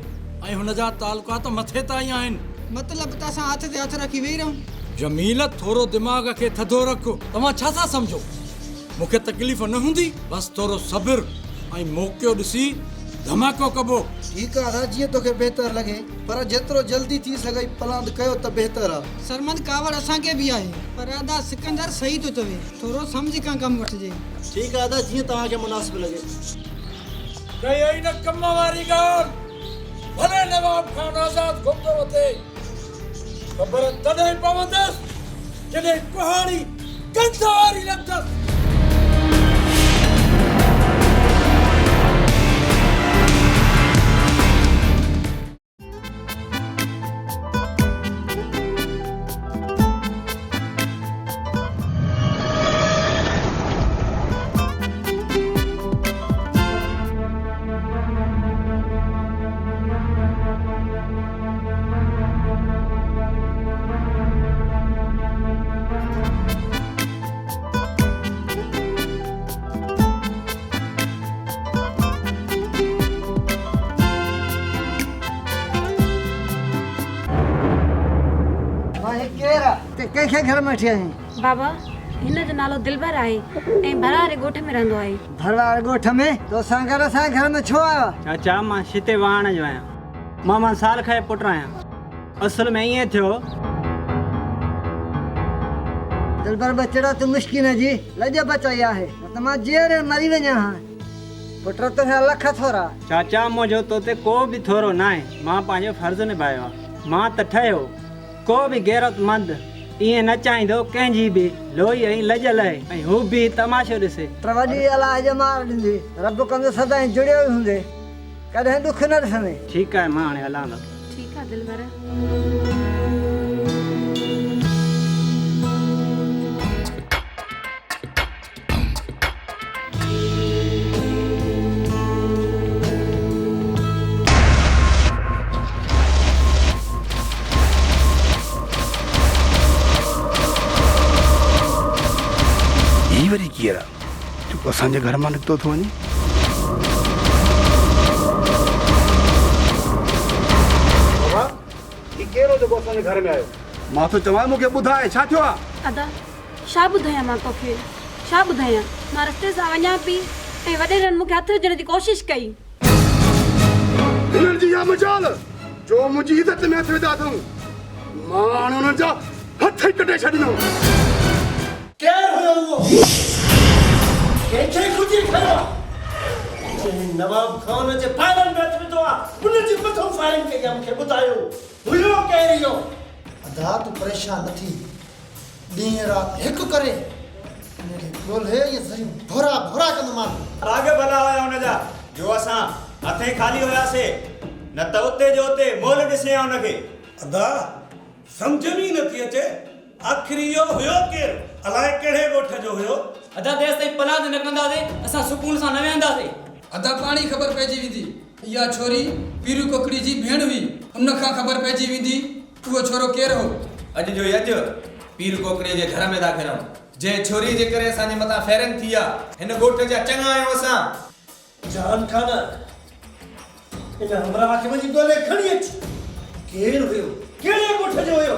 ऐं हुन जा तालुकात मथे ताईं आहिनि। मतिलबु त असां हथ ते हथ रखी वेही रहूं? जमील थोरो दिमाग़ खे थधो रखो। तव्हां छा था सम्झो? मूंखे तकलीफ़ न हूंदी, बसि थोरो सब्र ऐं मौक़ो ॾिसी धमाको कबो। ठीक है आदा जीअं तोखे बहितर लगे पर जेतिरो जल्दी थी सघे प्लान कयो त बहितर आहे। सरमंद कावड़ असांखे बि आहे पर अदा सिकंदर सही तो चवे थोरो समझी का कम वठजे। ठीक है आदा जीअं तव्हांखे मुनासिब लगे। कई आई न कम वारी ॻाल्हि भले नवाब खान आज़ाद घुमंदो वठे ख़बर तॾहिं पवंदसि जॾहिं कुहाड़ी कंध वारी लॻंदसि। कंहिंखे घर में वठी आहीं? बाबा हिन जो नालो दिलबर आहे ऐं भरारे ॻोठ में रहंदो आहे। भरवाड़ ॻोठ में तो असां असांजे घर में छो आयो? चाचा मां छिते वाहण जो आहियां। मां साल खां पुट आहियां। असल में ईअं थियो दिलबर बचड़ा तू मुश्किन जी लज बचाई आहे त मां जेरे मरी वञा हां। पुट तो लख थोरा। चाचा मुंहिंजो तोते को बि थोरो न आहे। मां पंहिंजो फर्ज़ निभायो आहे। मां त ठहियो को बि गैरतमंद ईअं न चाहींदो कंहिंजी बि लोही ऐं लज लहे ऐं हू बि तमाशो ॾिसे। पर वॾी अलाह जो मार ॾींदी रब कंदो सदाईं जुड़ियो ई हूंदे कॾहिं ॾुख न ॾिसंदे। ठीकु आहे मां हाणे हलां थो। ठीकु आहे दिलबर। वरी कीअं तूं असांजे घर मां निकितो थो वञे? कहिड़ो जेको असांजे घर में आयो? मां तो चवां मूंखे ॿुधाए छा थियो आहे? अदा छा ॿुधायां मां तोखे छा ॿुधायां? मां रस्ते सां वञा पई ऐं वॾेरनि मूंखे हथ विझण जी कोशिशि कई। हिननि जी इहा मजाल जो मुंहिंजी इज़त में हथ विधा अथऊं। मां हाणे हुननि जा हथ ई कटे छॾींदुमि। केरु हुयो उहो? कंहिंखे खुजी खयो? नवाब खान जे पायरनि में हथ विधो आहे उनजी मथां फायरिंग कई आहे। मूंखे ॿुधायो हुयो केरु इहो? अदा तू परेशान न थी ॾींहुं राति हिकु करे हिनखे ॻोल्हे ये सही भोरा भोरा कंदो मां। राग भला हुया हुनजा जो असां हथे खाली हुयासीं न त उते जो उते मोल ॾिसे हुनखे। अदा सम्झ में ई नथी अचे आखिरी इहो हुयो केरु? अलाए कहिड़े ॻोठ जो हुयो? अदा देस ताईं पलाद न कंदासीं असां सुकून सां न वेंदासीं। अदा पाणी ख़बर पइजी वेंदी इहा छोरी पीरू कोकड़ी जी भेण हुई। उन खां ख़बर पइजी वेंदी उहो छोरो केरु हो। अॼु जो अॼु पीर कोकड़ीअ जे घर में दाख़िल आहियूं। जंहिं छोरी जे करे असांजे मथां फेरन थी आहे हिन ॻोठ जा चङा आहियूं असां। जान खाना इन हमरा खे वञी ॻोल्हे खणी अच। केरु हुयो? कहिड़े ॻोठ जो हुयो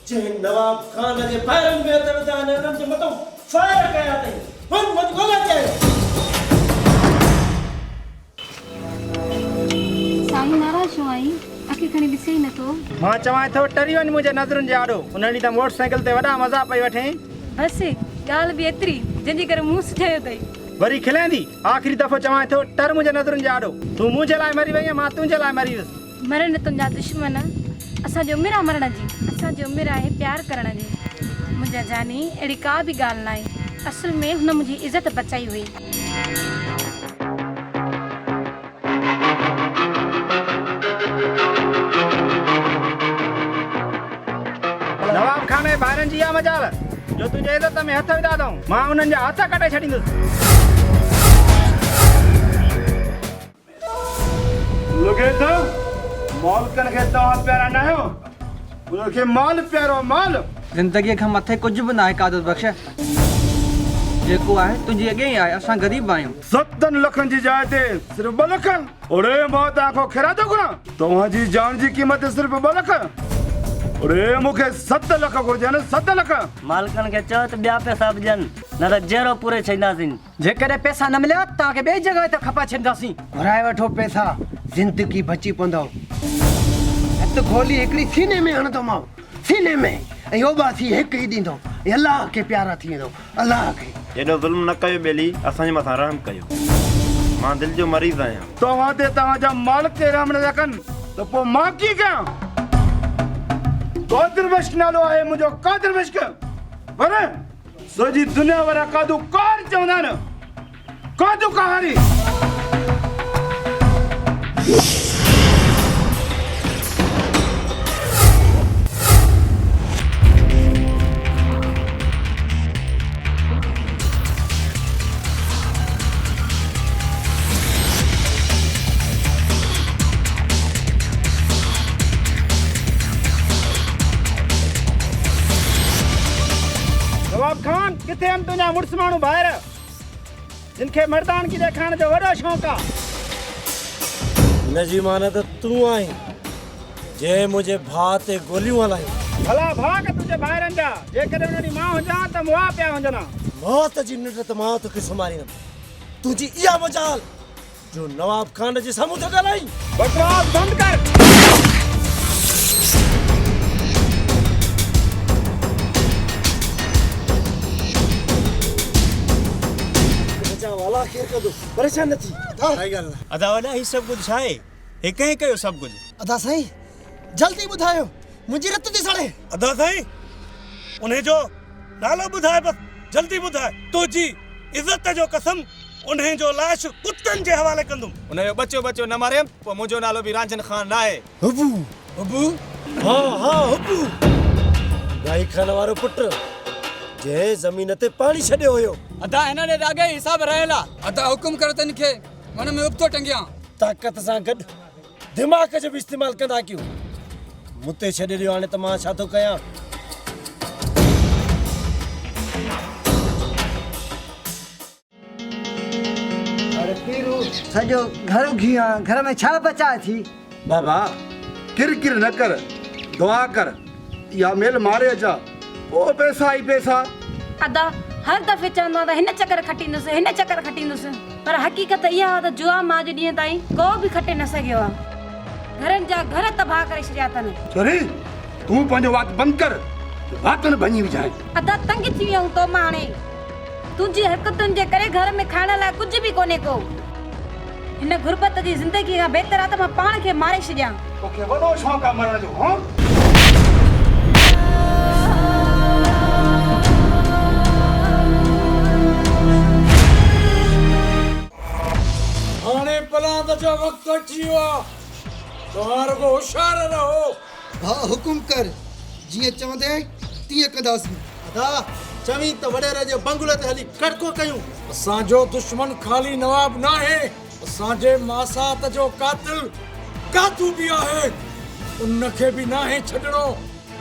जंहिं नवाब खान जे फायरनि में हथ विधा आहिनि हुननि जे मथां फायर कया अथई? वञ ॻोल्हे अचे। साईं नाराज़ छो आई? अखि खणी ॾिसे ई नथो। मां चवां थो टरी वञ मुंहिंजे नज़रुनि जे आॾो। उन ॾींहुं त मोटरसाइकिल ते वॾा मज़ा पई वठे। बसि ॻाल्हि बि एतिरी जंहिंजे करे मुंहुं ठहियो अथई। वरी खिलाईंदी? आख़िरी दफ़ो चवां थो टर मुंहिंजे नज़रुनि जे आॾो। तूं मुंहिंजे लाइ मरी वई मां तुंहिंजे लाइ मरी वियुसि। मरण तुंहिंजा दुश्मन असांजी उमिरि आहे मरण जी। असांजी उमिरि आहे प्यार करण जी। मुंहिंजा जानी अहिड़ी का बि ॻाल्हि न आहे। असल में हुन मुंहिंजी इज़त बचाई हुई। नवाब खान जे ॿारनि जी इहा मजाल जो तुंहिंजे इज़त में हथ विधा अथऊं। मां उन्हनि जा हथ कटे छॾींदुसि। लॻे थो मालिकनि खे तव्हां प्यारा न आहियो। उनखे माल प्यारो माल। ज़िंदगीअ खां मथे कुझु बि न आहे कादर बख़्श। जेको आहे तुंहिंजी अॻे ई आहे। असां ग़रीब आहियूं। 7 लखनि जी जाइ ते सिर्फ़ 2 लख? अरे मां तव्हांखो खिरातो कयां? तव्हांजी जान जी क़ीमत सिर्फ़ 2 लख? अरे मूंखे 7 लख घुर्जनि 7 लख। मालिकनि खे चओ त ॿिया पैसा विझनि। न त जहिड़ो पूरे छॾींदासीं। जेकॾहिं पैसा न मिलिया तव्हांखे ॿिए जॻह ते खपा छॾींदासीं। घुराए वठो पैसा, ज़िंदगी बची पवंदव। हथ खोली हिकिड़ी सीने में हणंदोमांव, सीने में, ऐं ओबासी हिकु ई ॾींदो। अलाह खे प्यारा थी वेंदो, अलाह खे। एॾो ज़ुल्म न कयो ॿेली, असांजे मथां रहम कयो। मां दिलि जो मरीज़ आहियां। तव्हां ते तव्हांजा मालिक ते रहम न कनि त पोइ मां कीअं कयां? कादिर मश्क नालो आहे मुंहिंजो, कादिर मश्क। पर सॼी दुनिया वारा कादू कार चवंदा आहिनि, कादू कहाणी। नवाब खान किथे आहिनि तुंहिंजा मुड़ुस माण्हू ॿाहिर, जिन खे मर्दानगी ॾेखारण जो वॾो शौक़ु आहे? हिनजी माना त तूं आहीं जंहिं मुंहिंजे भाउ ते गोलियूं हलायूं। भला भाउ के तुंहिंजे ॿाहिरनि जा, जेकॾहिं उन्हनि जी माउ हुजां त मुआ पिया हुजनि। मौत जी निंड त मां तोखे सुम्हारींदमि। तुंहिंजी इहा मजाल जो नवाब खान जे साम्हूं था ॻाल्हाईं। बकवास बंदि कर। वाला केर कदो परेशान न थी। काई ॻाल्हि न। अदा वॾा ही सभु कुझु छा आहे? हे कंहिं कयो सभु कुझु? अदा साईं जल्दी ॿुधायो, मुंहिंजी रत थी सड़े। अदा साईं उन जो नालो ॿुधाए, बस जल्दी ॿुधाए। तुंहिंजी इज़त जो कसम उन जो लाश कुत्तनि जे हवाले कंदुमि। उनजो बचो न मारियम, पोइ मुंहिंजो नालो बि रांझन खान न आहे। हुबू हुबू, हाँ हुबू, गाई खान वारो पुटु जंहिं ज़मीन ते पाणी छॾियो हुयो। अदा हिन ॾे अॻे हिसाब रहियल आहे। अदा हुकुम कर तन खे मन में उबतो टंगिया। ताक़त सां गॾु दिमाग़ जो बि इस्तेमालु कंदा कयूं। मूं ते छॾे ॾियो, हाणे त मां छा थो कयां? अरे पीरू सॼो घर घिया, घर में छा बचा थी? बाबा किरकिर न कर, दुआ कर, या मेल मारे अचा, ओ पैसा ही पैसा। अदा हर दफ़े चवंदो आहे त हिन चकर खटींदुसि, हिन चकर खटींदुसि, पर हक़ीक़त इहा आहे त जुआ मां जे ॾींहं ताईं को बि खटे न सघियो आहे। घरनि जा घर तबाह करे छॾिया अथनि। छोरी तूं पंहिंजो वात बंदि कर, वातनि भञी विझाए। अदा तंग थी विया हूं तो मां हाणे। तुंहिंजी हरकतुनि जे करे घर में खाइण लाइ कुझु बि कोन्हे को। हिन गुरबत जी ज़िंदगी खां बहितर आहे त मां पाण खे मारे छॾियां। तोखे वॾो शौक़ु आहे मरण जो, हाँ? हाणे पलांद जो वक़्तु अची वियो आहे, तव्हां रुॻो होशियार रहो। हा हुकुम कर, जीअं चवंदे तीअं कंदासीं। अदा चवीं त वॾेरे जे बंगले ते हली कड़को कयूं। असांजो दुश्मन ख़ाली नवाब न आहे, असांजे मासात जो कातिल कातू बि आहे, उनखे बि न आहे छॾणो।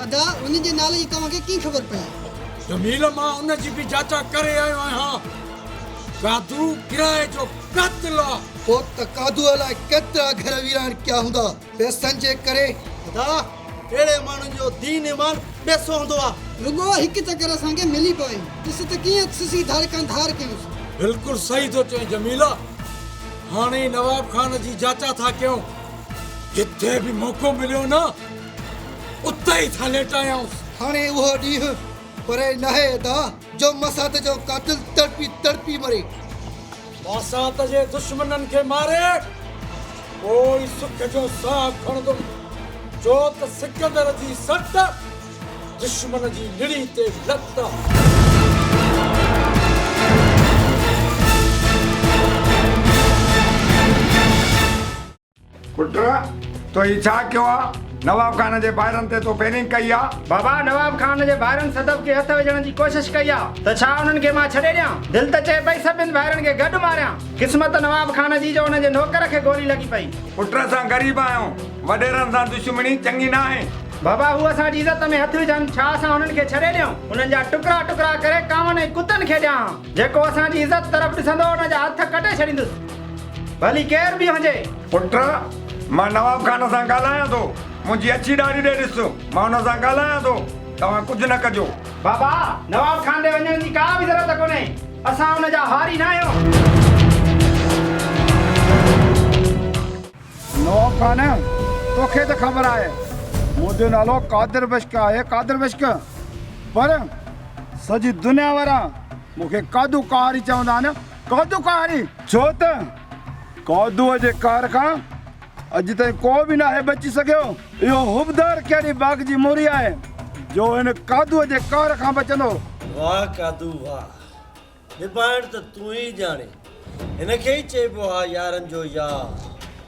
अदा उन जे नाले जी तव्हांखे कीअं ख़बर पई? जमील मां उन जी बि जांचा करे आयो आहियां। कादू किराए जो कातिल आहे। पोइ त कादू लाइ केतिरा घर वीरान कया हूंदा पैसनि जे करे। अदा अहिड़े माण्हुनि जो दीन ईमान पैसो हूंदो आहे। रुॻो हिकु चकर असांखे मिली पए, ॾिस त कीअं सिसी धारकनि धार कयूंसि। बिल्कुलु सही थो चए जमीला। हाणे नवाब खान जी जांचा था कयूं, जिथे बि मौक़ो मिलियो न उते ई था लेटायूंसि। हाणे उहो ॾींहुं परे न आहे अदा जो मसात जो कातिल तड़पी तड़पी मरे। मसात जे दुश्मननि खे मारे पोइ सुख जो साह खणंदुमि, छो त सिकंदर जी सट दुश्मन जी निड़ी ते लत। पुट तो ही छा कयो आहे? नवाब खान जे ॿाहिरनि ते तो पेनिंग कई आहे। बाबा नवाब खान जे ॿाहिरनि सदब खे हथ विझण जी कोशिश कई आहे, त छा उन्हनि खे मां छॾे ॾियां? दिलि त चए पई सभिनि ॿाहिरनि खे गॾु मारियां। क़िस्मत नवाब खान जी जो हुन जे नौकर खे गोली लॻी पई। पुट सां ग़रीब आहियूं, वॾेरनि सां दुश्मनी चङी न आहे। बाबा हू असांजी इज़त में हथ विझनि, छा असां हुननि खे छॾे ॾियूं? हुननि जा टुकड़ा टुकड़ा करे कावनि ऐं कुतनि खे ॾियां। जेको असांजी इज़त तरफ़ ॾिसंदो हुन जा हथ कटे छॾींदुसि, भली केर बि हुजे। पुट मां नवाब खान सां ॻाल्हायां थो, मुंहिंजी अछी ॾाढ़ी ॾे ॾिस, मां हुन सां ॻाल्हायां थो। तव्हां कुझु न कजो। बाबा नवाब खान दे वञण जी का बि ज़रूरत कोन्हे, असां हुन जा हारी न आहियूं। नवाब खान तोखे त ख़बर आहे मुंहिंजो नालो कादिर बश्क आहे, कादिर बश्क। पर सॼी दुनिया वारा मूंखे कादू कहारी चवंदा आहिनि, कादू कहारी। छो त कादूअ जे कार खां अॼु ताईं को बि न आहे बची सघियो। इहो हुबदार कहिड़ी बाग जी मोरी आहे जो हिन कादूअ जे कार खां बचंदो। वाह कादू वाह, निभाइण त तूं ई ॼाणे। हिन खे ई चइबो आहे यारनि जो यार।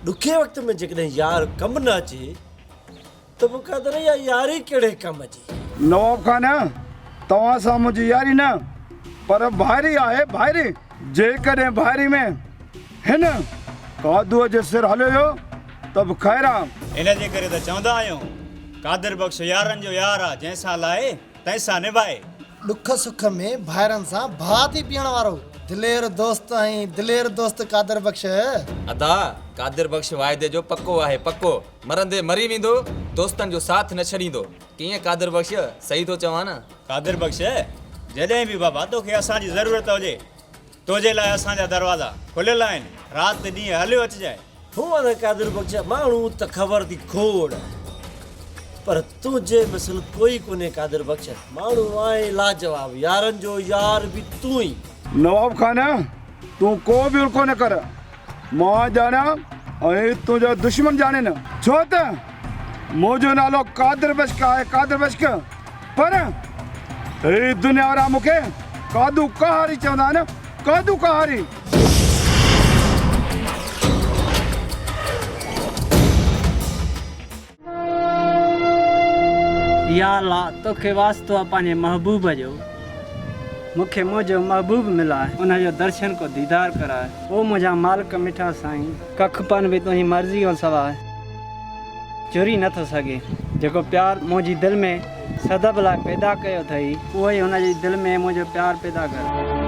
ॾुखे वक़्त में जेकॾहिं यार कमु न अचे त मुक़दर इहा यारी कहिड़े कम जी। नवाब खान तव्हां सां मुंहिंजी यारी न पर भाइरी आहे, भाइरी। जेकॾहिं भाइरी में हिन कादूअ जो सिर हलियो त बि ख़ैर आहे। इन जे करे त चवंदा आहियूं कादिर बख्श यारनि जो यार आहे, जंहिंसां लाहे तंहिंसां निभाए। ॾुख सुख में भाइरनि सां भाउ थी पीअण वारो दिलेर दोस्त ऐं दिलेर दोस्त कादिर बख्श। अदा कादिर बख्श वाइदे जो पक्को आहे, पक्को। मरंदे मरी वेंदो, दोस्तनि जो साथ न छॾींदो। कीअं कादिर बख्श, सही थो चवां न? कादिर बख्श जॾहिं बि बाबा तोखे असांजी ज़रूरत हुजे तुंहिंजे लाइ असांजा दरवाज़ा खुलियल आहिनि। राति ॾींहुं हलियो अचिजांइ। हुअं न कादिर बख्श माण्हू त ख़बर थी खोड़, पर तुंहिंजे मिसल कोई कोन्हे कादिर बख्श। माण्हू आहे लाजवाब, यारनि जो यार बि तूं ई। नवाब खान तूं को बि उल्को न कर, मां ॼाणा ऐं तुंहिंजा दुश्मन ॼाणे न। छो त मुंहिंजो नालो कादिर बश्क आहे, कादिर बश्क। पर हे दुनिया वारा मूंखे कादू कहारी चवंदा आहिनि, कादू कहारी। या अल्लाह तोखे वास्तो आहे पंहिंजे महबूब जो, मूंखे मुंहिंजो महबूब मिला है, उनजो दर्शन को दीदार कराए। ओ मुंहिंजा मालिक मिठा साईं, कख पन बि तुंहिंजी मर्ज़ी खां सवाइ चुरी नथो सघे। जेको प्यार मुंहिंजी दिलि में सदब लाइ पैदा कयो अथई, उहो ई हुनजी दिलि में मुंहिंजो प्यार पैदा कर।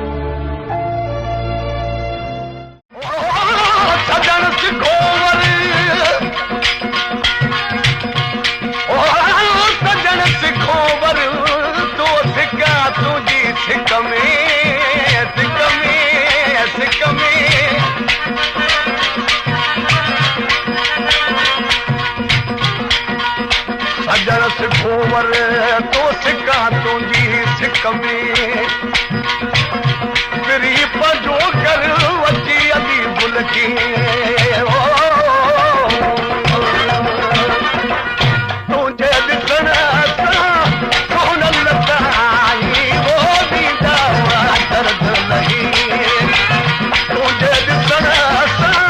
सिखोवर तो सिका तुंहिंजी सिक में फिरी पंहिंजो कर वची अली बुलकी। तुंहिंजे ॾिसण सां कोन लॻाई वो ॾींदा दर्द लही। तुंहिंजे ॾिसण सां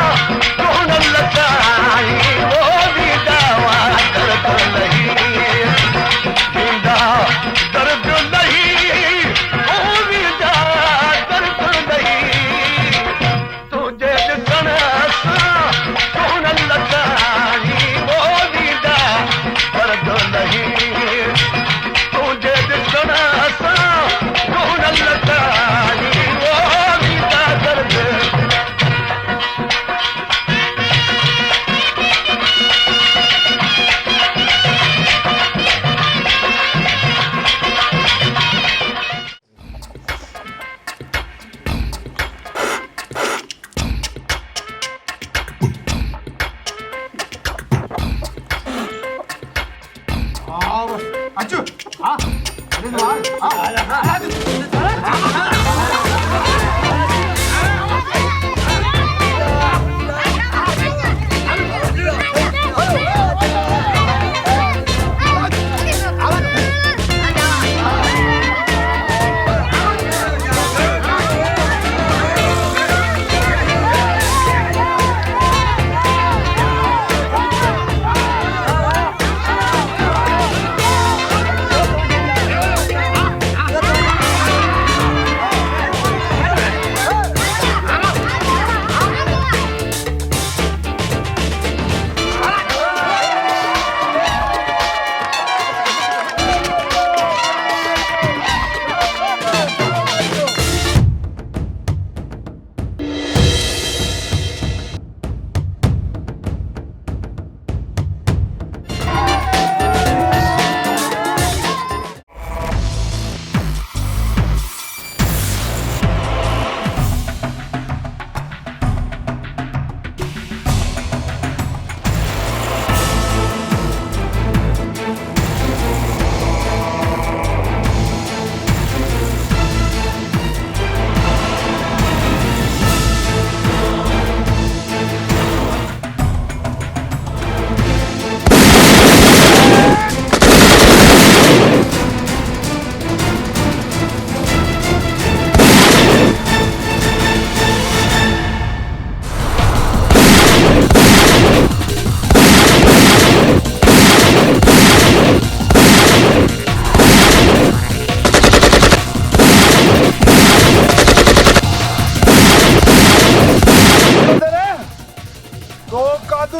कोन लॻाई वो ॾींदा दर्द लही। दर्द नहीं ओ वीदा दर्द नहीं, तुझे ॾिसण सां कोन लॻाई वो वीदा दर्द नहीं। तुझे ॾिसण सां कोन लॻाई वो वीदा दर्द।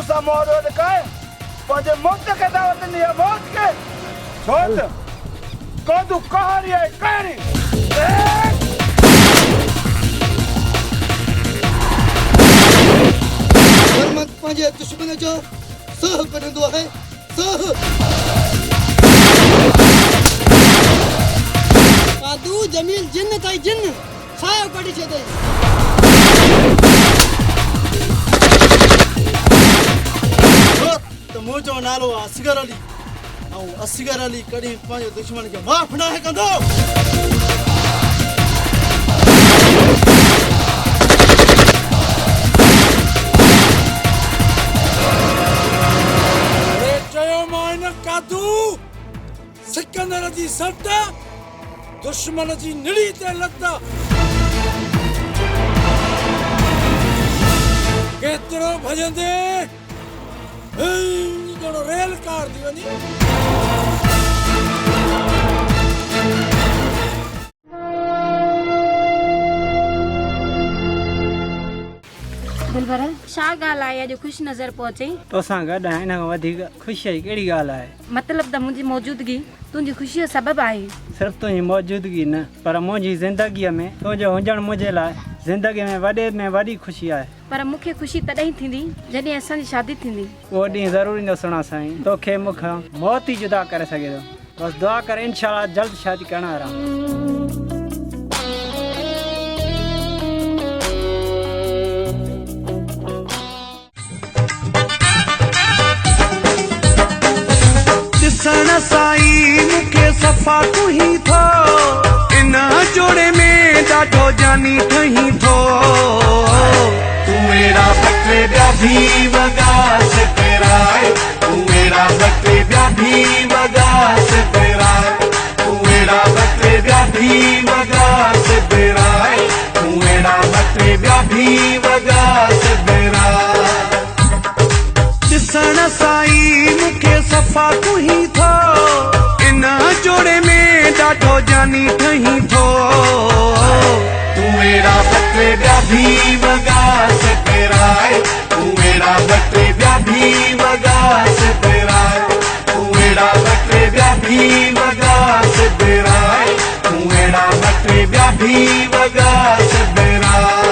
मूसा मोहम्मद का पंजे मौत के दावत नहीं है मौत के छोड़ कदू कहानी है कहानी हरमत पंजे दुश्मन जो सह करंदो है सह कादू जमील जिन्न ताई जिन्न सायो कढी छे तो मुझो नालो असगर अली ऐं असगर अली कॾहिं पंहिंजे दुश्मन खे माफ़ न कंदो अरे चयो मां कादू सिकंदर जी सट दुश्मन जी निड़ी ते लत केतिरो भजंदे ॼणो रेल कार थी वञे दिलबर छा ॻाल्हि आहे अॼु ख़ुशि नज़र पहुचे तोसां गॾु आहे हिन खां वधीक ख़ुशी जी कहिड़ी ॻाल्हि आहे मतिलब त मुंहिंजी मौजूदगी तुंहिंजी ख़ुशीअ जो सबबु आहे सिर्फ़ु तुंहिंजी मौजूदगी न पर मुंहिंजी ज़िंदगीअ में तुंहिंजो हुजणु मुंहिंजे लाइ ज़िंदगीअ में वॾे में वॾी ख़ुशी आहे पर मूंखे ख़ुशी तॾहिं थींदी जॾहिं असांजी शादी थींदी उहो ॾींहुं ज़रूरी न सुणा साईं तोखे मूंखां मौत ई जुदा करे सघे थो बसि दुआ कर इंशाअल्लाह जल्द शादी करण वारा ॾिसण साईं मूंखे सफ़ा तूं ही थो इन जोड़े में ॾाढो जानी ठही थो तूं मेरा बटे ॿिया भी वॻा से पहिराए तूं मेरा बटे ॿिया भी वॻा से पहिराए तूं मेरा बटे ॿिया भी वॻा से पहिराए तूं मेरा बटे ॿिया भी वॻा से पहिराए ॾिसण साईं मूंखे सफ़ा तूं ही थो इन जोड़े में ॾाढो जानी ठही थो तूं मेरा बटे ॿिया भी वॻा से पहिराए तूं मेरा बटे ॿिया भी वॻा से पहिराए तूं मेरा बटे ॿिया भी वॻा से पहिराए तूं मेरा बटे ॿिया भी वॻा से पहिराए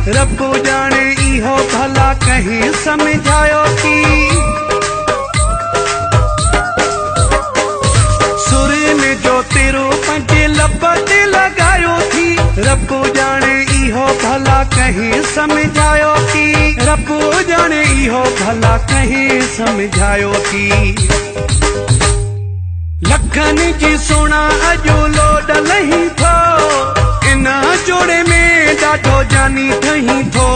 रब जाने इहो भला कहीं समझायो थी सुर में जो तेरो पंजे लब ते लगायो थी रब जाने इहो भला कहीं समझायो थी रब जाने इहो भला कहीं समझायो थी लखन जी सोना अजो लोड लही थो इन जोड़े में ॾाढो जानी ठही थो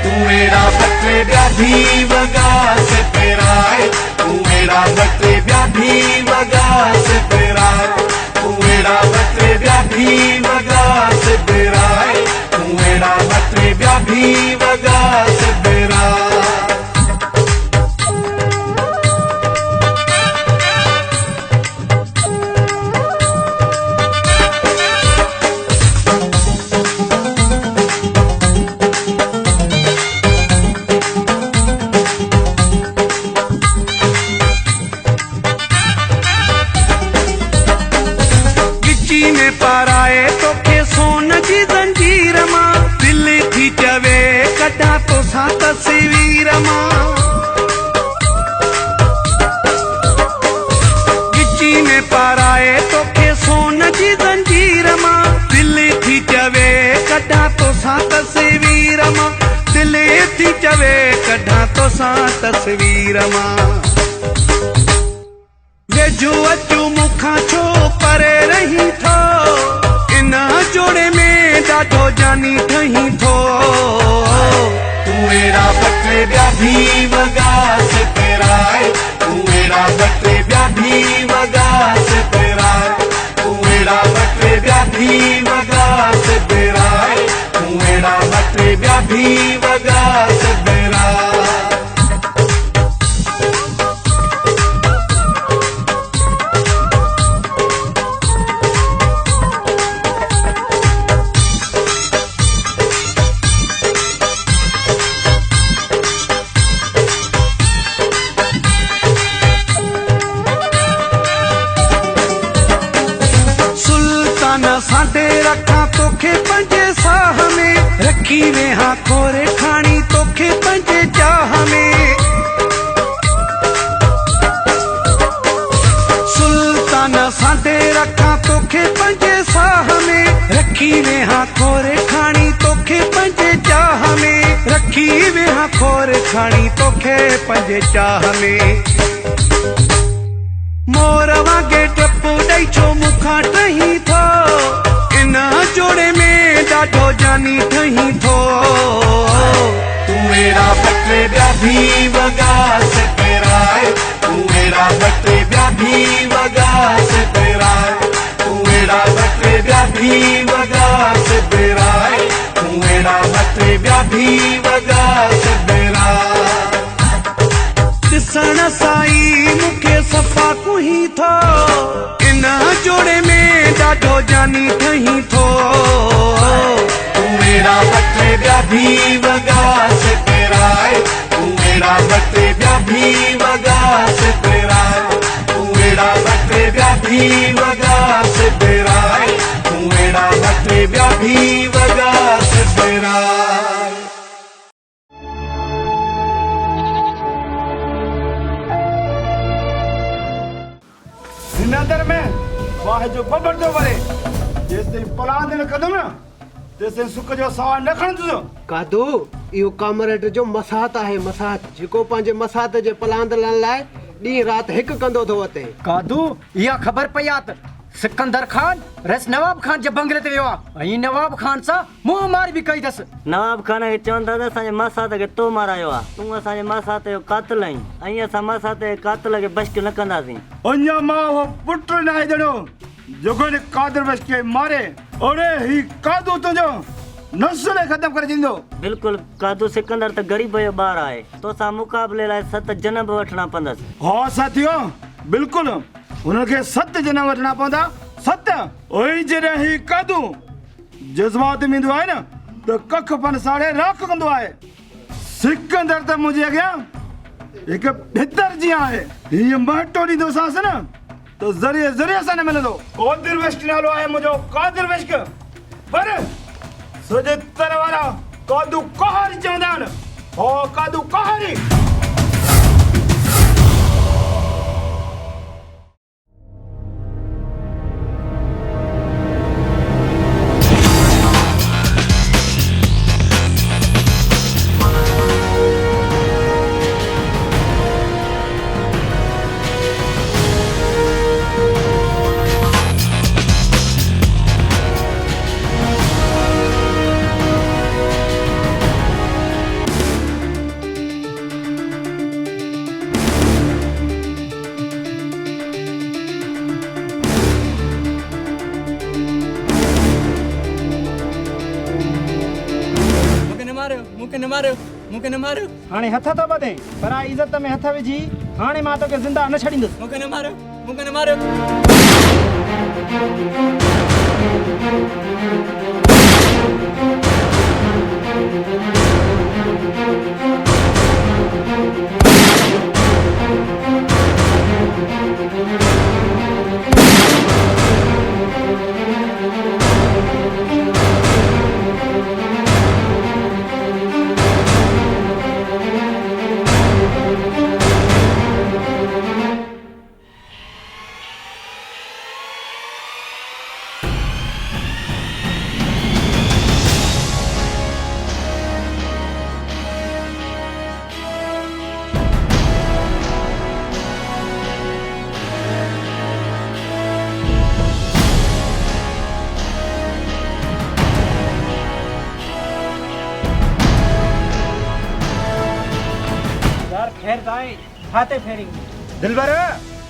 तूं मेरा बटे ॿिया भी वॻा से पहिराए तूं मेरा बटे ॿिया भी वॻा से पहिराए तूं मेरा बटे ॿिया भी वॻा से पहिराए तूं मेरा बटे ॿिया भी वॻा से पहिराए तस्वीर मां गिची में पाराए तोखे सोन जी जंजीर मां दिल थी चवे कढा तोसां तस्वीर मां दिल थी चवे कढा तोसां तस्वीर मां वेझो अचूं मूंखां छो परे रही थो इन जोड़े में ॾाढो जानी ठही थो तूं मेरा बटे ॿिया भी वॻा से पहिराए तूं मेरा बटे ॿिया भी वगा से तेरा तू एड़ा बटे ब्या भी वगा से तेरा तू एड़ा बटे ब्या भी वगा से तेरा साडे रखा तोखे पंजे साह में रखी वे हाँ कोरे खानी तोखे पंजे चाह में सुल्ताना साडे रखा तोखे पंजे साह में रखी वे हाँ कोरे खानी तोखे पंजे चाह में रखी वे हाँ कोरे खानी तोखे पंजे चाह में मोर वागे टप्पू ॾेई छो मुखां टही थो इन जोड़े में ॾाढो जानी ठही थो तू एड़ा बटे ॿिया भी वगा से तेरा तू एड़ा बटे ॿिया भी वगा से तेरा तू एड़ा बटे ॿिया भी वगा से तेरा तू एड़ा बटे ॿिया भी वगा से तेरा ॾिसण साई मूंखे सफ़ा कुही थो इन जोड़े में ॾाढो जानी ठही थो तू एड़ा बटे ॿिया भी वगा से तेरा तू एड़ा बटे ॿिया भी वगा से तेरा तू एड़ा बटे ॿिया भी वगा से तेरा तू एड़ा बटे ॿिया भी वगा से तेरा नदर में वाह जो बबर दो वरे जेसे पलांद न कदम न तेसे सुख जो सवा न खणदो कादो इहो कामरेड जो मसात आहे मसात जेको पंहिंजे मसात जे पलांद लाइ ॾींहुं राति हिकु कंदो थो अचे कादू इहा ख़बर पई आहे त सिकंदर खान रस नवाब खान जे बंगले ते वियो आहे ऐं नवाब खान सां मुंहुं मारी बि कई अथसि नवाब खान खे चवंदा त असांजे मसात खे तो मारायो आहे तूं असांजे मसात जो कातिल आहीं ऐं असां मसात जे कातिल खे बश्क न कंदासीं अञा मां उहो पुट न आहे ॼणो जेको ने कादर बश खे मारे ओड़े ही कादू तुंहिंजो नस्ल ख़तम करे ॾींदो बिल्कुलु कादू सिकंदर त ग़रीब जो ॿार आहे तोसां मुक़ाबले लाइ 7 जनम वठणा पवंदसि हा साथियो बिल्कुलु हुनखे 7 जनम वठणा पवंदा 7 ओई जॾहिं ही कादू जज़्बात में ईंदो आहे न त कख पन साड़े राख कंदो आहे सिकंदर त मुंहिंजे अॻियां हिकु भितर जीअं आहे हीअ मटो ॾींदोसांसि न त ज़रिए ज़रिए सां न मिलंदो कादिर वेश्क नालो आहे मुंहिंजो कादिर वेश्क पर सॼे तर वारा कादू कहारी चवंदा आहिनि हो कादू कहारी मूंखे न मारियो हाणे हथ थो ॿधे पर इज़त में हथ विझी हाणे मां तोखे ज़िंदा न छॾींदुसि मूंखे न मारियो खैर ताई हाथे फेरी दिलबर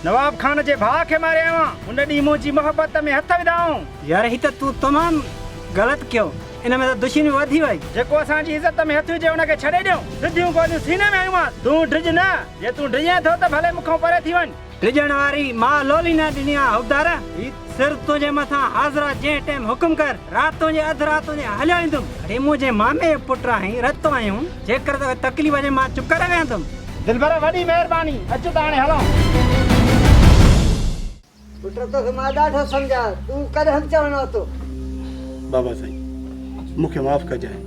नवाब खान जे भाउ खे मारे आवां उन ॾींहुं मुंहिंजी मोहबत में हथ विधाऊं। यार ही त तूं तमामु ग़लति कयो। इन में त दुश्मनी वधी वई। जेको असांजी इज़त में हथ विझे उनखे छॾे ॾियूं। सिधियूं गोलियूं सीने में आयूं। तूं डिॼ न, जे तूं डिॼे थो त भले मूंखां परे थी वञ। डिॼण वारी मां लोली न ॾिनी आहे हुबदार। ही सिर तुंहिंजे मथां हाज़िरा जंहिं टाइम हुकुम कर राति तुंहिंजे अधु राति तुंहिंजे हलियो ईंदुमि। अरे मुंहिंजे मामे जो पुटु आहीं रतो आहियूं। जेकर तोखे तकलीफ़ जे मां चुप करे वेहंदुमि। दिलबर वॾी महिरबानी। अचु त हाणे हलूं। पुट तोखे मां ॾाढो सम्झा। तूं कॾहिं चवणो तो बाबा साईं मूंखे माफ़ कजांइ।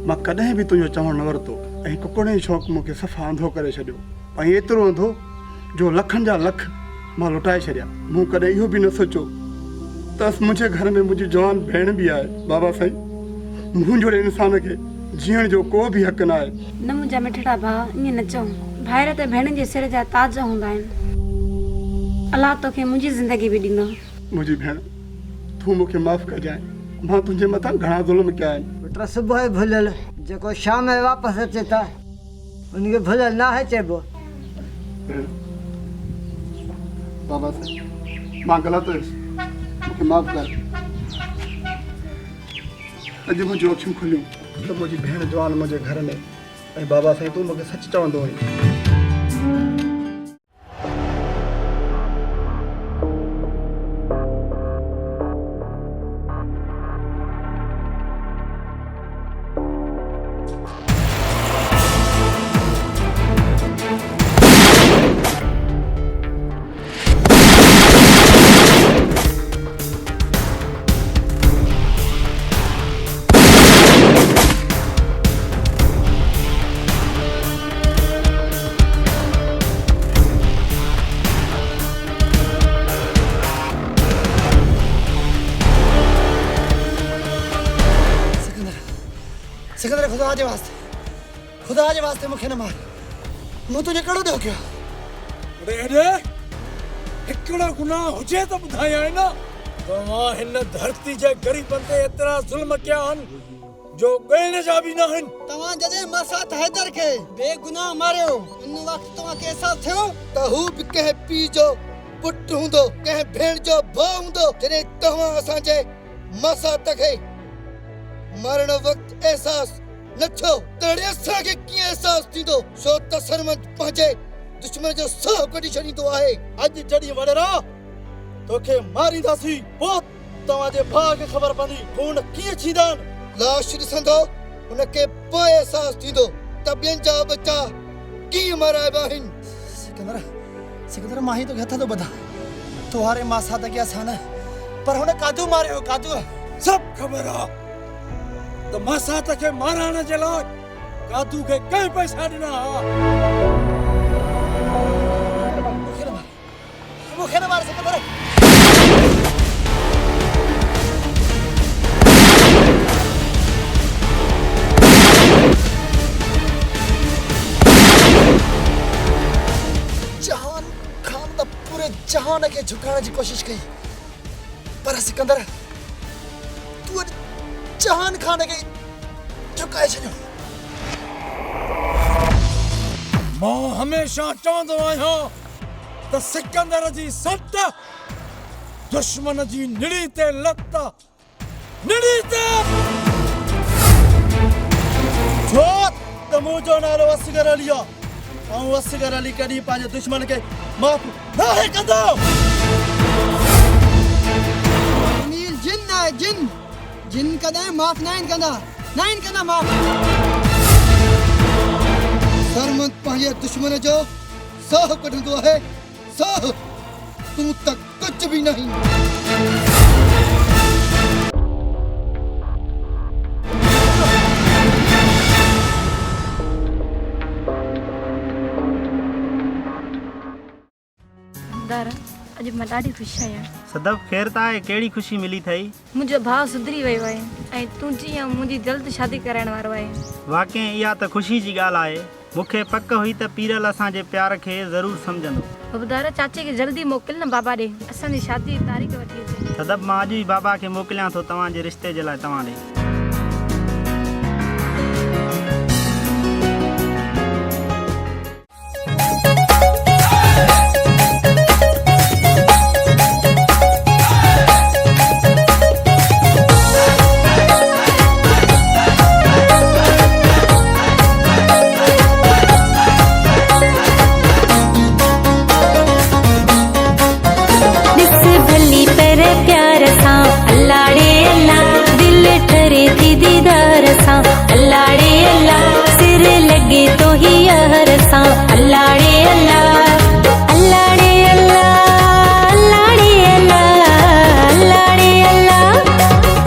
मां कॾहिं बि तुंहिंजो चवणु न वरितो ऐं कुकड़े जो शौक़ु मूंखे सफ़ा अंधो करे छॾियो ऐं एतिरो अंधो जो लखनि जा लख मां लुटाए छॾिया। मूं कॾहिं इहो बि न सोचियो त मुंहिंजे घर में मुंहिंजी जवान भेण बि आहे। बाबा साईं मूं जहिड़े इंसान खे जीअण जो को बि हक़ न आहे। न मुंहिंजा मिठड़ा भाउ ईअं न चओ। भाइर त भेण जे सिर जा ताज हूंदा आहिनि। अलाह तोखे मुंहिंजी ज़िंदगी बि ॾींदो। मुंहिंजी भेण तूं मूंखे माफ़ कजांइ। मां तुंहिंजे मथां घणा ज़ुल्म कया आहिनि। पुट सुबुह जो भुलियल जेको शाम जो वापसि अचे था उनखे भुलियल न आहे चइबो। बाबा साईं मां ग़लति हुयुसि मूंखे माफ़ कर। अॼु मुंहिंजूं अखियूं खुलियूं त मुंहिंजी भेण जवान मुंहिंजे घर में ऐं बाबा साईं तूं मूंखे सच चवंदो हुई। सिकंदर खुदा जे वास्ते मूंखे न मार। मूं तुंहिंजे कहिड़ो ॾियो कयो? हिकिड़ो गुनाह हुजे त ॿुधायां न। तव्हां हिन धरती जे ग़रीबनि ते एतिरा ज़ुल्म कया आहिनि जो ॻणण जा बि न आहिनि। तव्हां जॾहिं मसात हैदर खे बेगुनाह मारियो उन वक़्तु तव्हांखे अहसासु थियो त हू बि कंहिं पीउ जो पुटु हूंदो, कंहिं भेण जो भाउ हूंदो। जॾहिं तव्हां असांजे मसात खे मरण वक़्तु अहसासु न थियो त असांखे कीअं अहसासु थींदो? छो त सरमंद पंहिंजे दुश्मन जो साहु कढी छॾींदो आहे। अॼु जॾहिं वॾेरा तोखे मारींदासीं पोइ तव्हांजे भाउ खे ख़बर पवंदी खून कीअं छींदा आहिनि। लाश ॾिसंदो उनखे पोइ अहसासु थींदो त ॿियनि जा बचा कीअं माराइबा आहिनि। सिकंदर मां ही तोखे हथ थो ॿधां तुहारे मासात खे असां न पर हुन कादू मारियो। कादू सभु ख़बर आहे त मासात खे मारण जे लाइ कादू खे कंहिं पैसा ॾिना। मूंखे न मार सिकंदर। जहान खान त पूरे जहान खे झुकाइण जी कोशिश कई पर सिकंदर तूं जहान खान खे झुकाए छॾियो। मां हमेशह चवंदो आहियां त सिकंदर जी सट दुश्मन जी निड़ी ते लत निड़ी ते। छो त मुंहिंजो नालो असगर अली आहे ऐं असगर अली कॾहिं पंहिंजे दुश्मन खे माफ़ न कंदो। नील जिन आहे जिन जिन कॾहिं माफ़ न कंदा माफ़। सरमंद पंहिंजे दुश्मन जो साहु कढंदो आहे। साहु तूं त कुझु बि नहीं। अॼु मां ॾाढी ख़ुशि आहियां। सदब ख़ैर त आहे। कहिड़ी ख़ुशी मिली अथई? मुंहिंजो भाउ सुधरी वियो आहे ऐं तूं जीअं मुंहिंजी जल्द शादी कराइण वारो आहे। वाकई इहा त ख़ुशी जी ॻाल्हि आहे। मूंखे पक हुई त पीरल असांजे प्यार खे ज़रूरु सम्झंदो। बबदार चाचे खे जल्दी मोकिल न बाबा ॾे असांजी शादी जी तारीख़ वठी अचे। सदब मां अॼु ई बाबा खे मोकिलियां थो तव्हांजे रिश्ते जे लाइ तव्हां ॾे। अल्लाह रे अल्लाह सिर लगे तो ही यार सा अल्लाह रे अल्लाह अल्लाह रे अल्लाह अल्लाह रे अल्लाह अल्लाह रे अल्लाह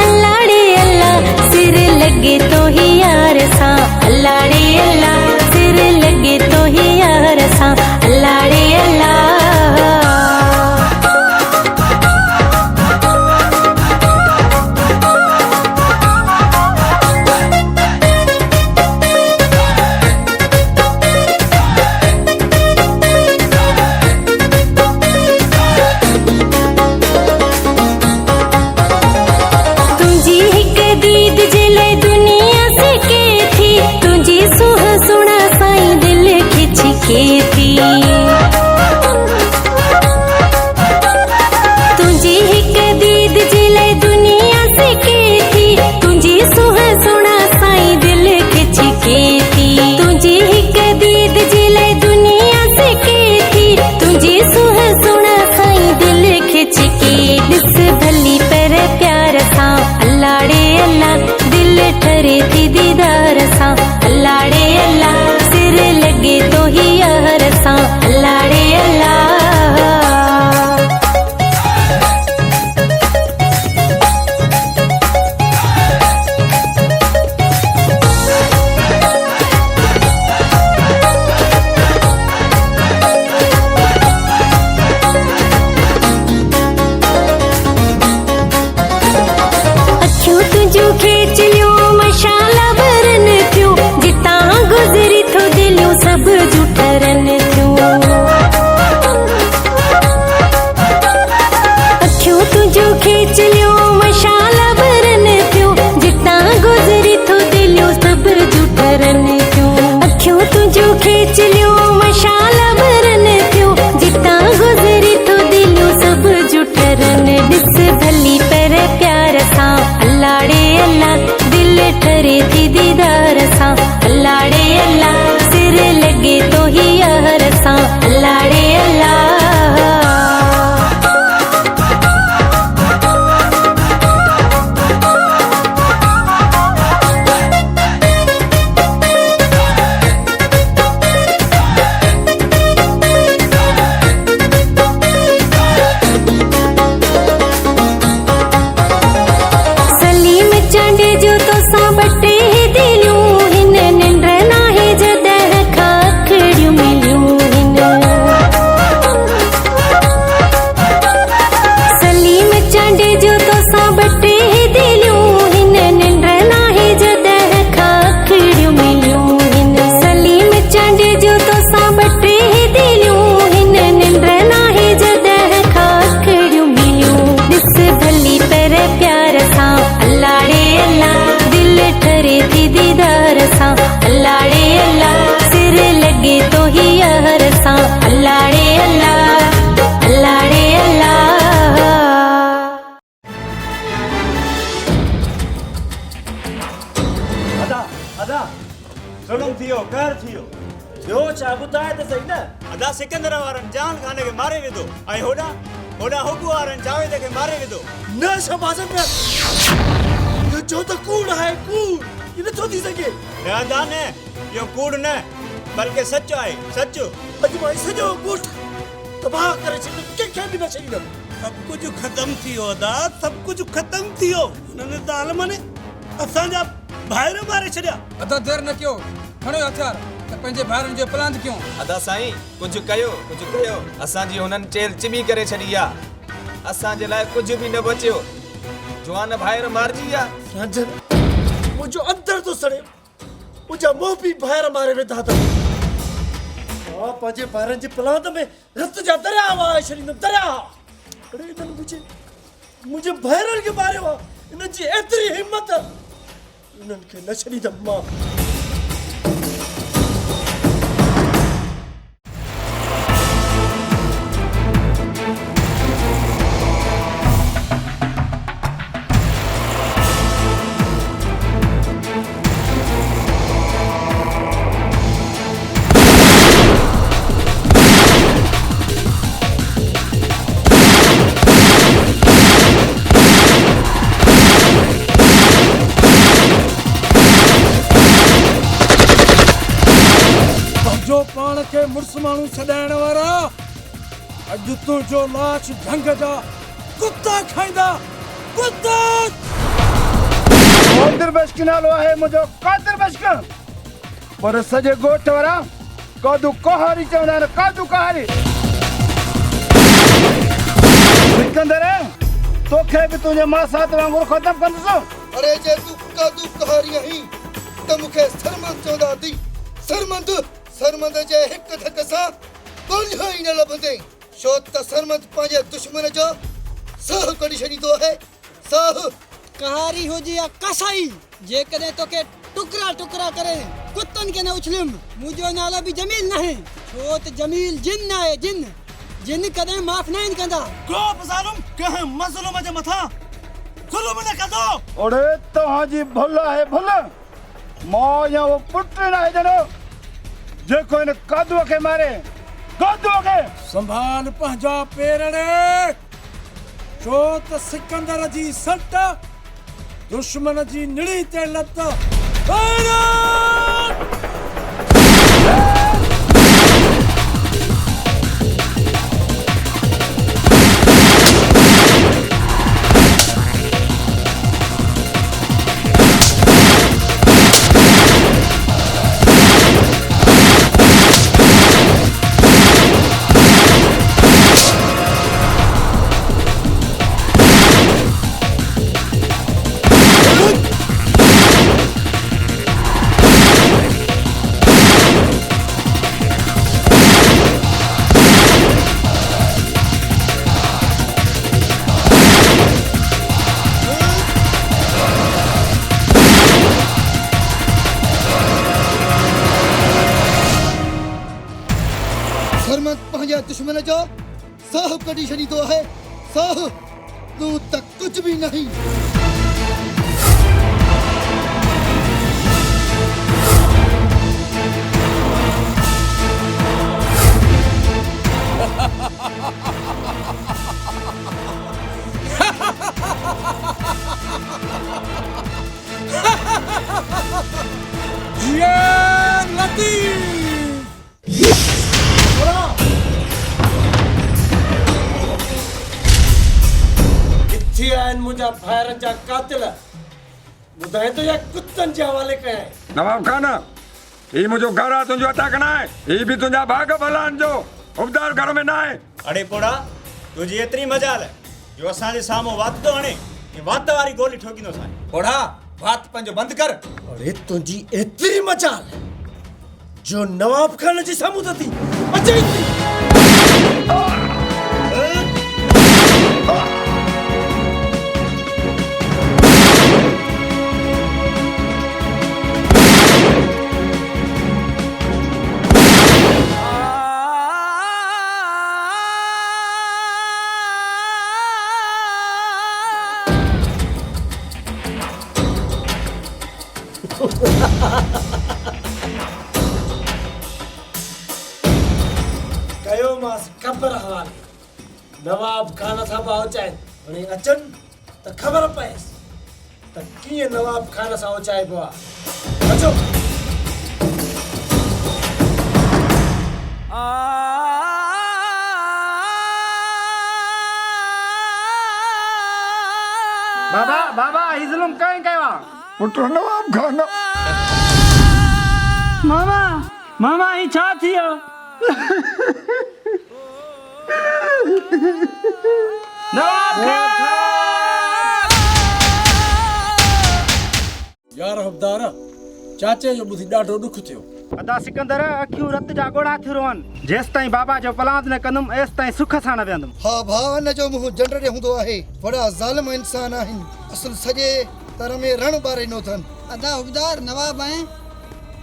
अल्लाह रे अल्लाह सिर लगे तो ही यार सा अल्लाह रे अल्लाह सिर लगे तो ही यार सा अल्लाह रे अल्लाह तुझी हिक दीद जिले दुनिया से के थी तुझी सुह सुना साईं दिल खिंच के थी तुझी हिक दीद जिले दुनिया से के थी तुझी सुह सुना साईं दिल खिंच के थी तुझी हिक दीद जिले दुनिया से के थी तुझी सुह सुना साईं दिल खिंच के दिस भली पर प्यार सा अल्लाह रे अल्लाह दिल ठरे थी दीदार सा अल्लाह रे अल्लाह सिर लगे तो ही यार सा अल्लाह रे अल्लाह अखियों तुझो खींच लियो मशाला बरन थियो जिता गुजरी थो दिलियो सब जुठरन थियो अखियों तुझो खींच लियो मशाला बरन थियो जिता गुजरी थो दिलियो सब जुठरन थियो अखियों तुझो खींच लियो मशाला बरन थियो जिता गुजरी थो दिलियो सब जुठरन दिस भली पर प्यार सा अल्लाह रे अल्लाह दिल ठरे थी दीदार सा अल्लाह रे अल्लाह सिर लगे तो ही यार सा अल्लाह रे अल्लाह सलीम चांडे जो तो सा बटे दिलियूं हिन निंड नाहे जॾहिं खाखड़ियूं मिलियूं हिन सलीम चांडे जो तो सा बटे दिलियूं हिन निंड नाहे जॾहिं खाखड़ियूं मिलियूं हिन सलीम चांडे जो तो सा बटे दिलियूं हिन निंड नाहे जॾहिं खाखड़ियूं मिलियूं ॾिस भली पर प्यार सा अल्लाह रे अल्लाह दिल ठरे थी दीदार सा अल्लाह रे अल्लाह सिर लगे तो ही यार सा अल्लाह रे अल्लाह अल्लाह रे अल्लाह अदा अदा ज़ुल्म थियो कर थियो ॿियो छा ॿुधाए त सही न अदा सिकंदर वारनि जान खाने खे मारे विधो ऐं होॾां होॾां हुकू वारनि जावेद खे मारे विधो न शहबाज़ इहो जो त कूड़ आहे कूड़ इहो नथो थी सघे न अदा न इहो कूड़ न बल्कि सच आहे सच अॼु मां सॼो ॻोठ तबाह करे छॾियो कंहिंखे बि न छॾींदुमि सब कुछ खत्म थियो अदा सब कुछ खत्म थियो हुननि ज़ालिम ने असांजा भाइर मारे छॾिया अदा देर न कयो खणो हथियार त पंहिंजे भाइरनि जो प्लान कयूं अदा साईं कुझु कयो असांजी हुननि चेल चिमी करे छॾी आहे असांजे लाइ कुझु बि न बचियो जवान भाइर मारिजी विया रांझन मुंहिंजो अंदर थो सड़े मुंहिंजा मोह पीउ ॿाहिरि मारे वेठा अथव मां पंहिंजे ॿारनि जे पलांद में रत जा दरिया वहाए छॾींदुमि दरिया अड़े इन्हनि मुंहिंजे भाइरनि खे मारियो आहे इन्हनि जी एतिरी हिमत इन्हनि खे न छॾींदुमि मां पाण खे मुड़ुस माण्हू छॾाइण वारा, अॼु तुंहिंजो लाश ढंग जा कुत्ता खाईंदा, कुत्ता। कादर बश्क नालो आहे मुंहिंजो, कादर बश्क। पर सॼे ॻोठ वारा कादू कहारी चवंदा आहिनि, कादू कहारी। सिकंदर तोखे बि तुंहिंजे मासात वांगुरु ख़तमु कंदुसि। अरे जे तू कादू कहारी आहीं त मूंखे सरमंद चवंदा अथई। सरमंद जे हिक धक सां ॻोल्हियो ई न लभंदे, छो त सरमंद पंहिंजे दुश्मन जो साह कढी छॾींदो आहे। साह कहारी हुजे या कसाई, जेकॾहिं तोखे टुकड़ा टुकड़ा करे कुत्तनि खे न उछलियुमि, मुंहिंजो नालो बि जमील न आहे, छो त जमील जिन आहे। जिन कॾहिं माफ़ न आहिनि कंदा। को बि ज़ालिम कंहिं मज़लूम जे मथां ज़ुल्म न कंदो। ओड़े तव्हांजी भुल आहे भुल। मां या वो पुट न आहे जनो जेको इन कादूअ खे मारे, कादूअ खे। संभाल पंहिंजा पेरड़े, छो त सिकंदर जी सट दुश्मन जी निड़ी ते लत। सरमंद पंहिंजे दुश्मन जो साह कढी छॾींदो आहे। साह तूं त कुझु बि नहीं। किथे आहिनि मुंहिंजा भाइरनि जा कातिल? ॿुधाए तो या कुत्तनि जे हवाले कया। नवाब खान, ही मुंहिंजो घर आहे, तुंहिंजो हथा कना आहे। ही बि तुंहिंजा भाग भलान जो उबदार घर में न आहे। अड़े पोड़ा, तुंहिंजी एतिरी मजाल जो असांजे साम्हूं वात थो हणे, वात वारी गोली ठोकींदो साईं। पोड़ा, वात पंहिंजो बंदि कर। अड़े तुंहिंजी एतिरी मजाल जो नवाब खान जी साम्हूं थी अचे थी। कयो मास ख़बर हवाले नवाब खान सां पहुचाए हाणे अचनि त ख़बर पएसि त कीअं नवाब खान सां पहुचाइबो आहे। अचो। बाबा ही ज़ुल्म कहीं कयो आहे? पुट नवाब खान। मामा ही छा थियो? यार हफ़्दार, चाचे जो ॿुधी ॾाढो ॾुख थियो। अदा सिकंदर, अखियूं रत जा ॻोढ़ा थी रहनि। जेसि ताईं बाबा जो पलांद न कंदुमि, एसि ताईं सुख सां न वेहंदुमि। हा भाउ, न जो मुंहुं जंडरे हूंदो आहे। वॾा ज़ालिम इंसान आहिनि, असुल सॼे तर में रण ॿारींदो अथनि। अदा हुबदार नवाब आहे,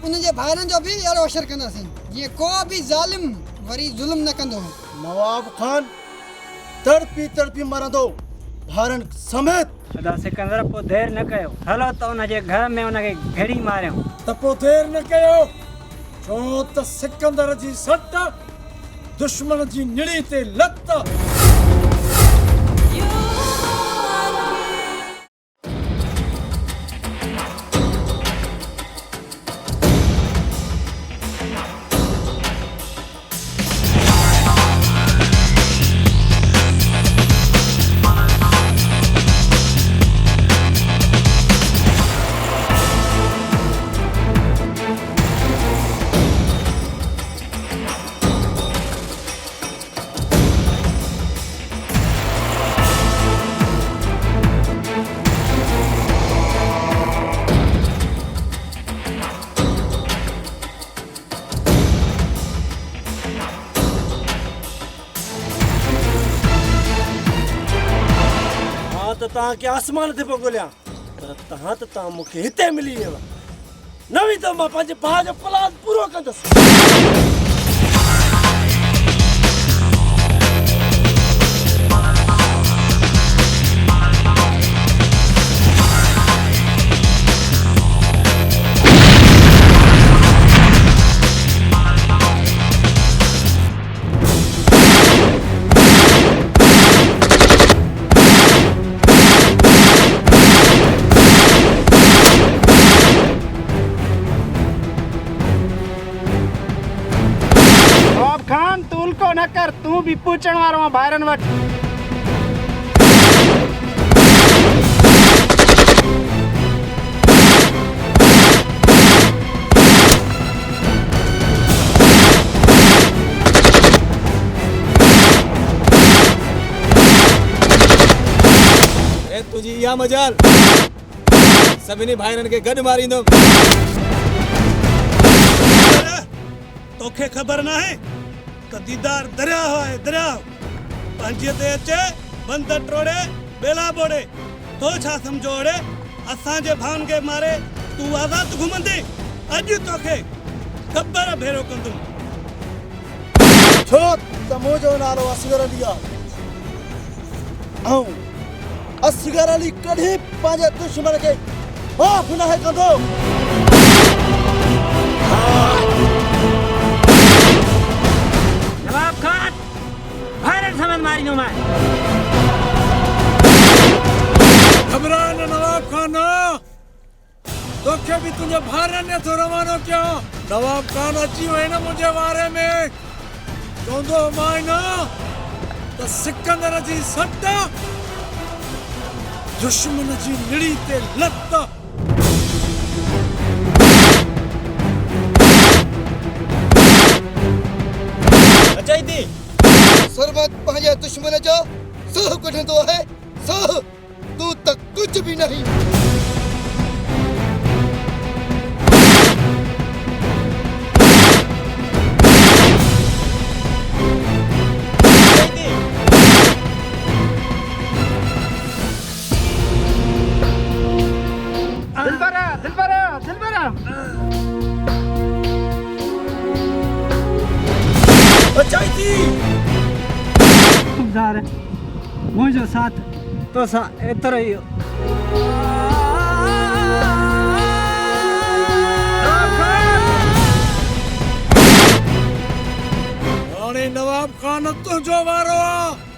उनजे भाइरनि जो बि अहिड़ो असरु कंदासीं जीअं को बि ज़ालिम वरी ज़ुल्म न कंदो। नवाब खान तड़पी तड़पी मरंदो, भाइरनि समेत। अदा सिकंदर, पोइ देरि न कयो, हलो त उनजे घर में उनखे घेड़ी मारियूं। त पोइ देरि न कयो, छो त सिकंदर जी सट दुश्मन जी निड़ी ते लत। तव्हांखे आसमान ते पियो ॻोल्हियां पर तव्हां मूंखे हिते मिली वियव नवी त मां पंहिंजे भाउ जो प्लान पूरो कंदुसि नवाब खान तू उल्को न कर तू भी पूछण वारो आहे ॿाहिरनि वटि ए तुझी इहा मजाल सभिनी भाइरनि खे गॾु मारींदो तोखे ख़बर ना है त दीदार दरिया है दरिया पंहिंजे ते अचे बंद टोड़े बेला बोड़े तो छा समझो ओड़े असांजे भाउनि खे मारे तू आज़ाद घुमंदी अॼु तोखे ख़बर भेरो कंदुमि छो त मुंहिंजो नालो असगर अली आहे ऐं असगर अली कॾहिं पंहिंजे दुश्मन खे माफ़ न कंदो नवाब खान ॿाहिरनि समझ मारींदो मैं घबराए न नवाब खान तोखे बि तुंहिंजे भाउरनि ने थो रवानो कयो नवाब खान अची वई न मुंहिंजे वारे में चवंदो मां न त सिकंदर जी सट दुश्मन जी निड़ी ते लत अचाई थी सरमत पंहिंजे दुश्मन जो सह कढंदो आहे सह तू त कुझ बि नहीं दिलबरा अचाई थी खुदार मुंहिंजो साथ तो सां एतिरो ई हाणे नवाब खान तुंहिंजो वारो आहे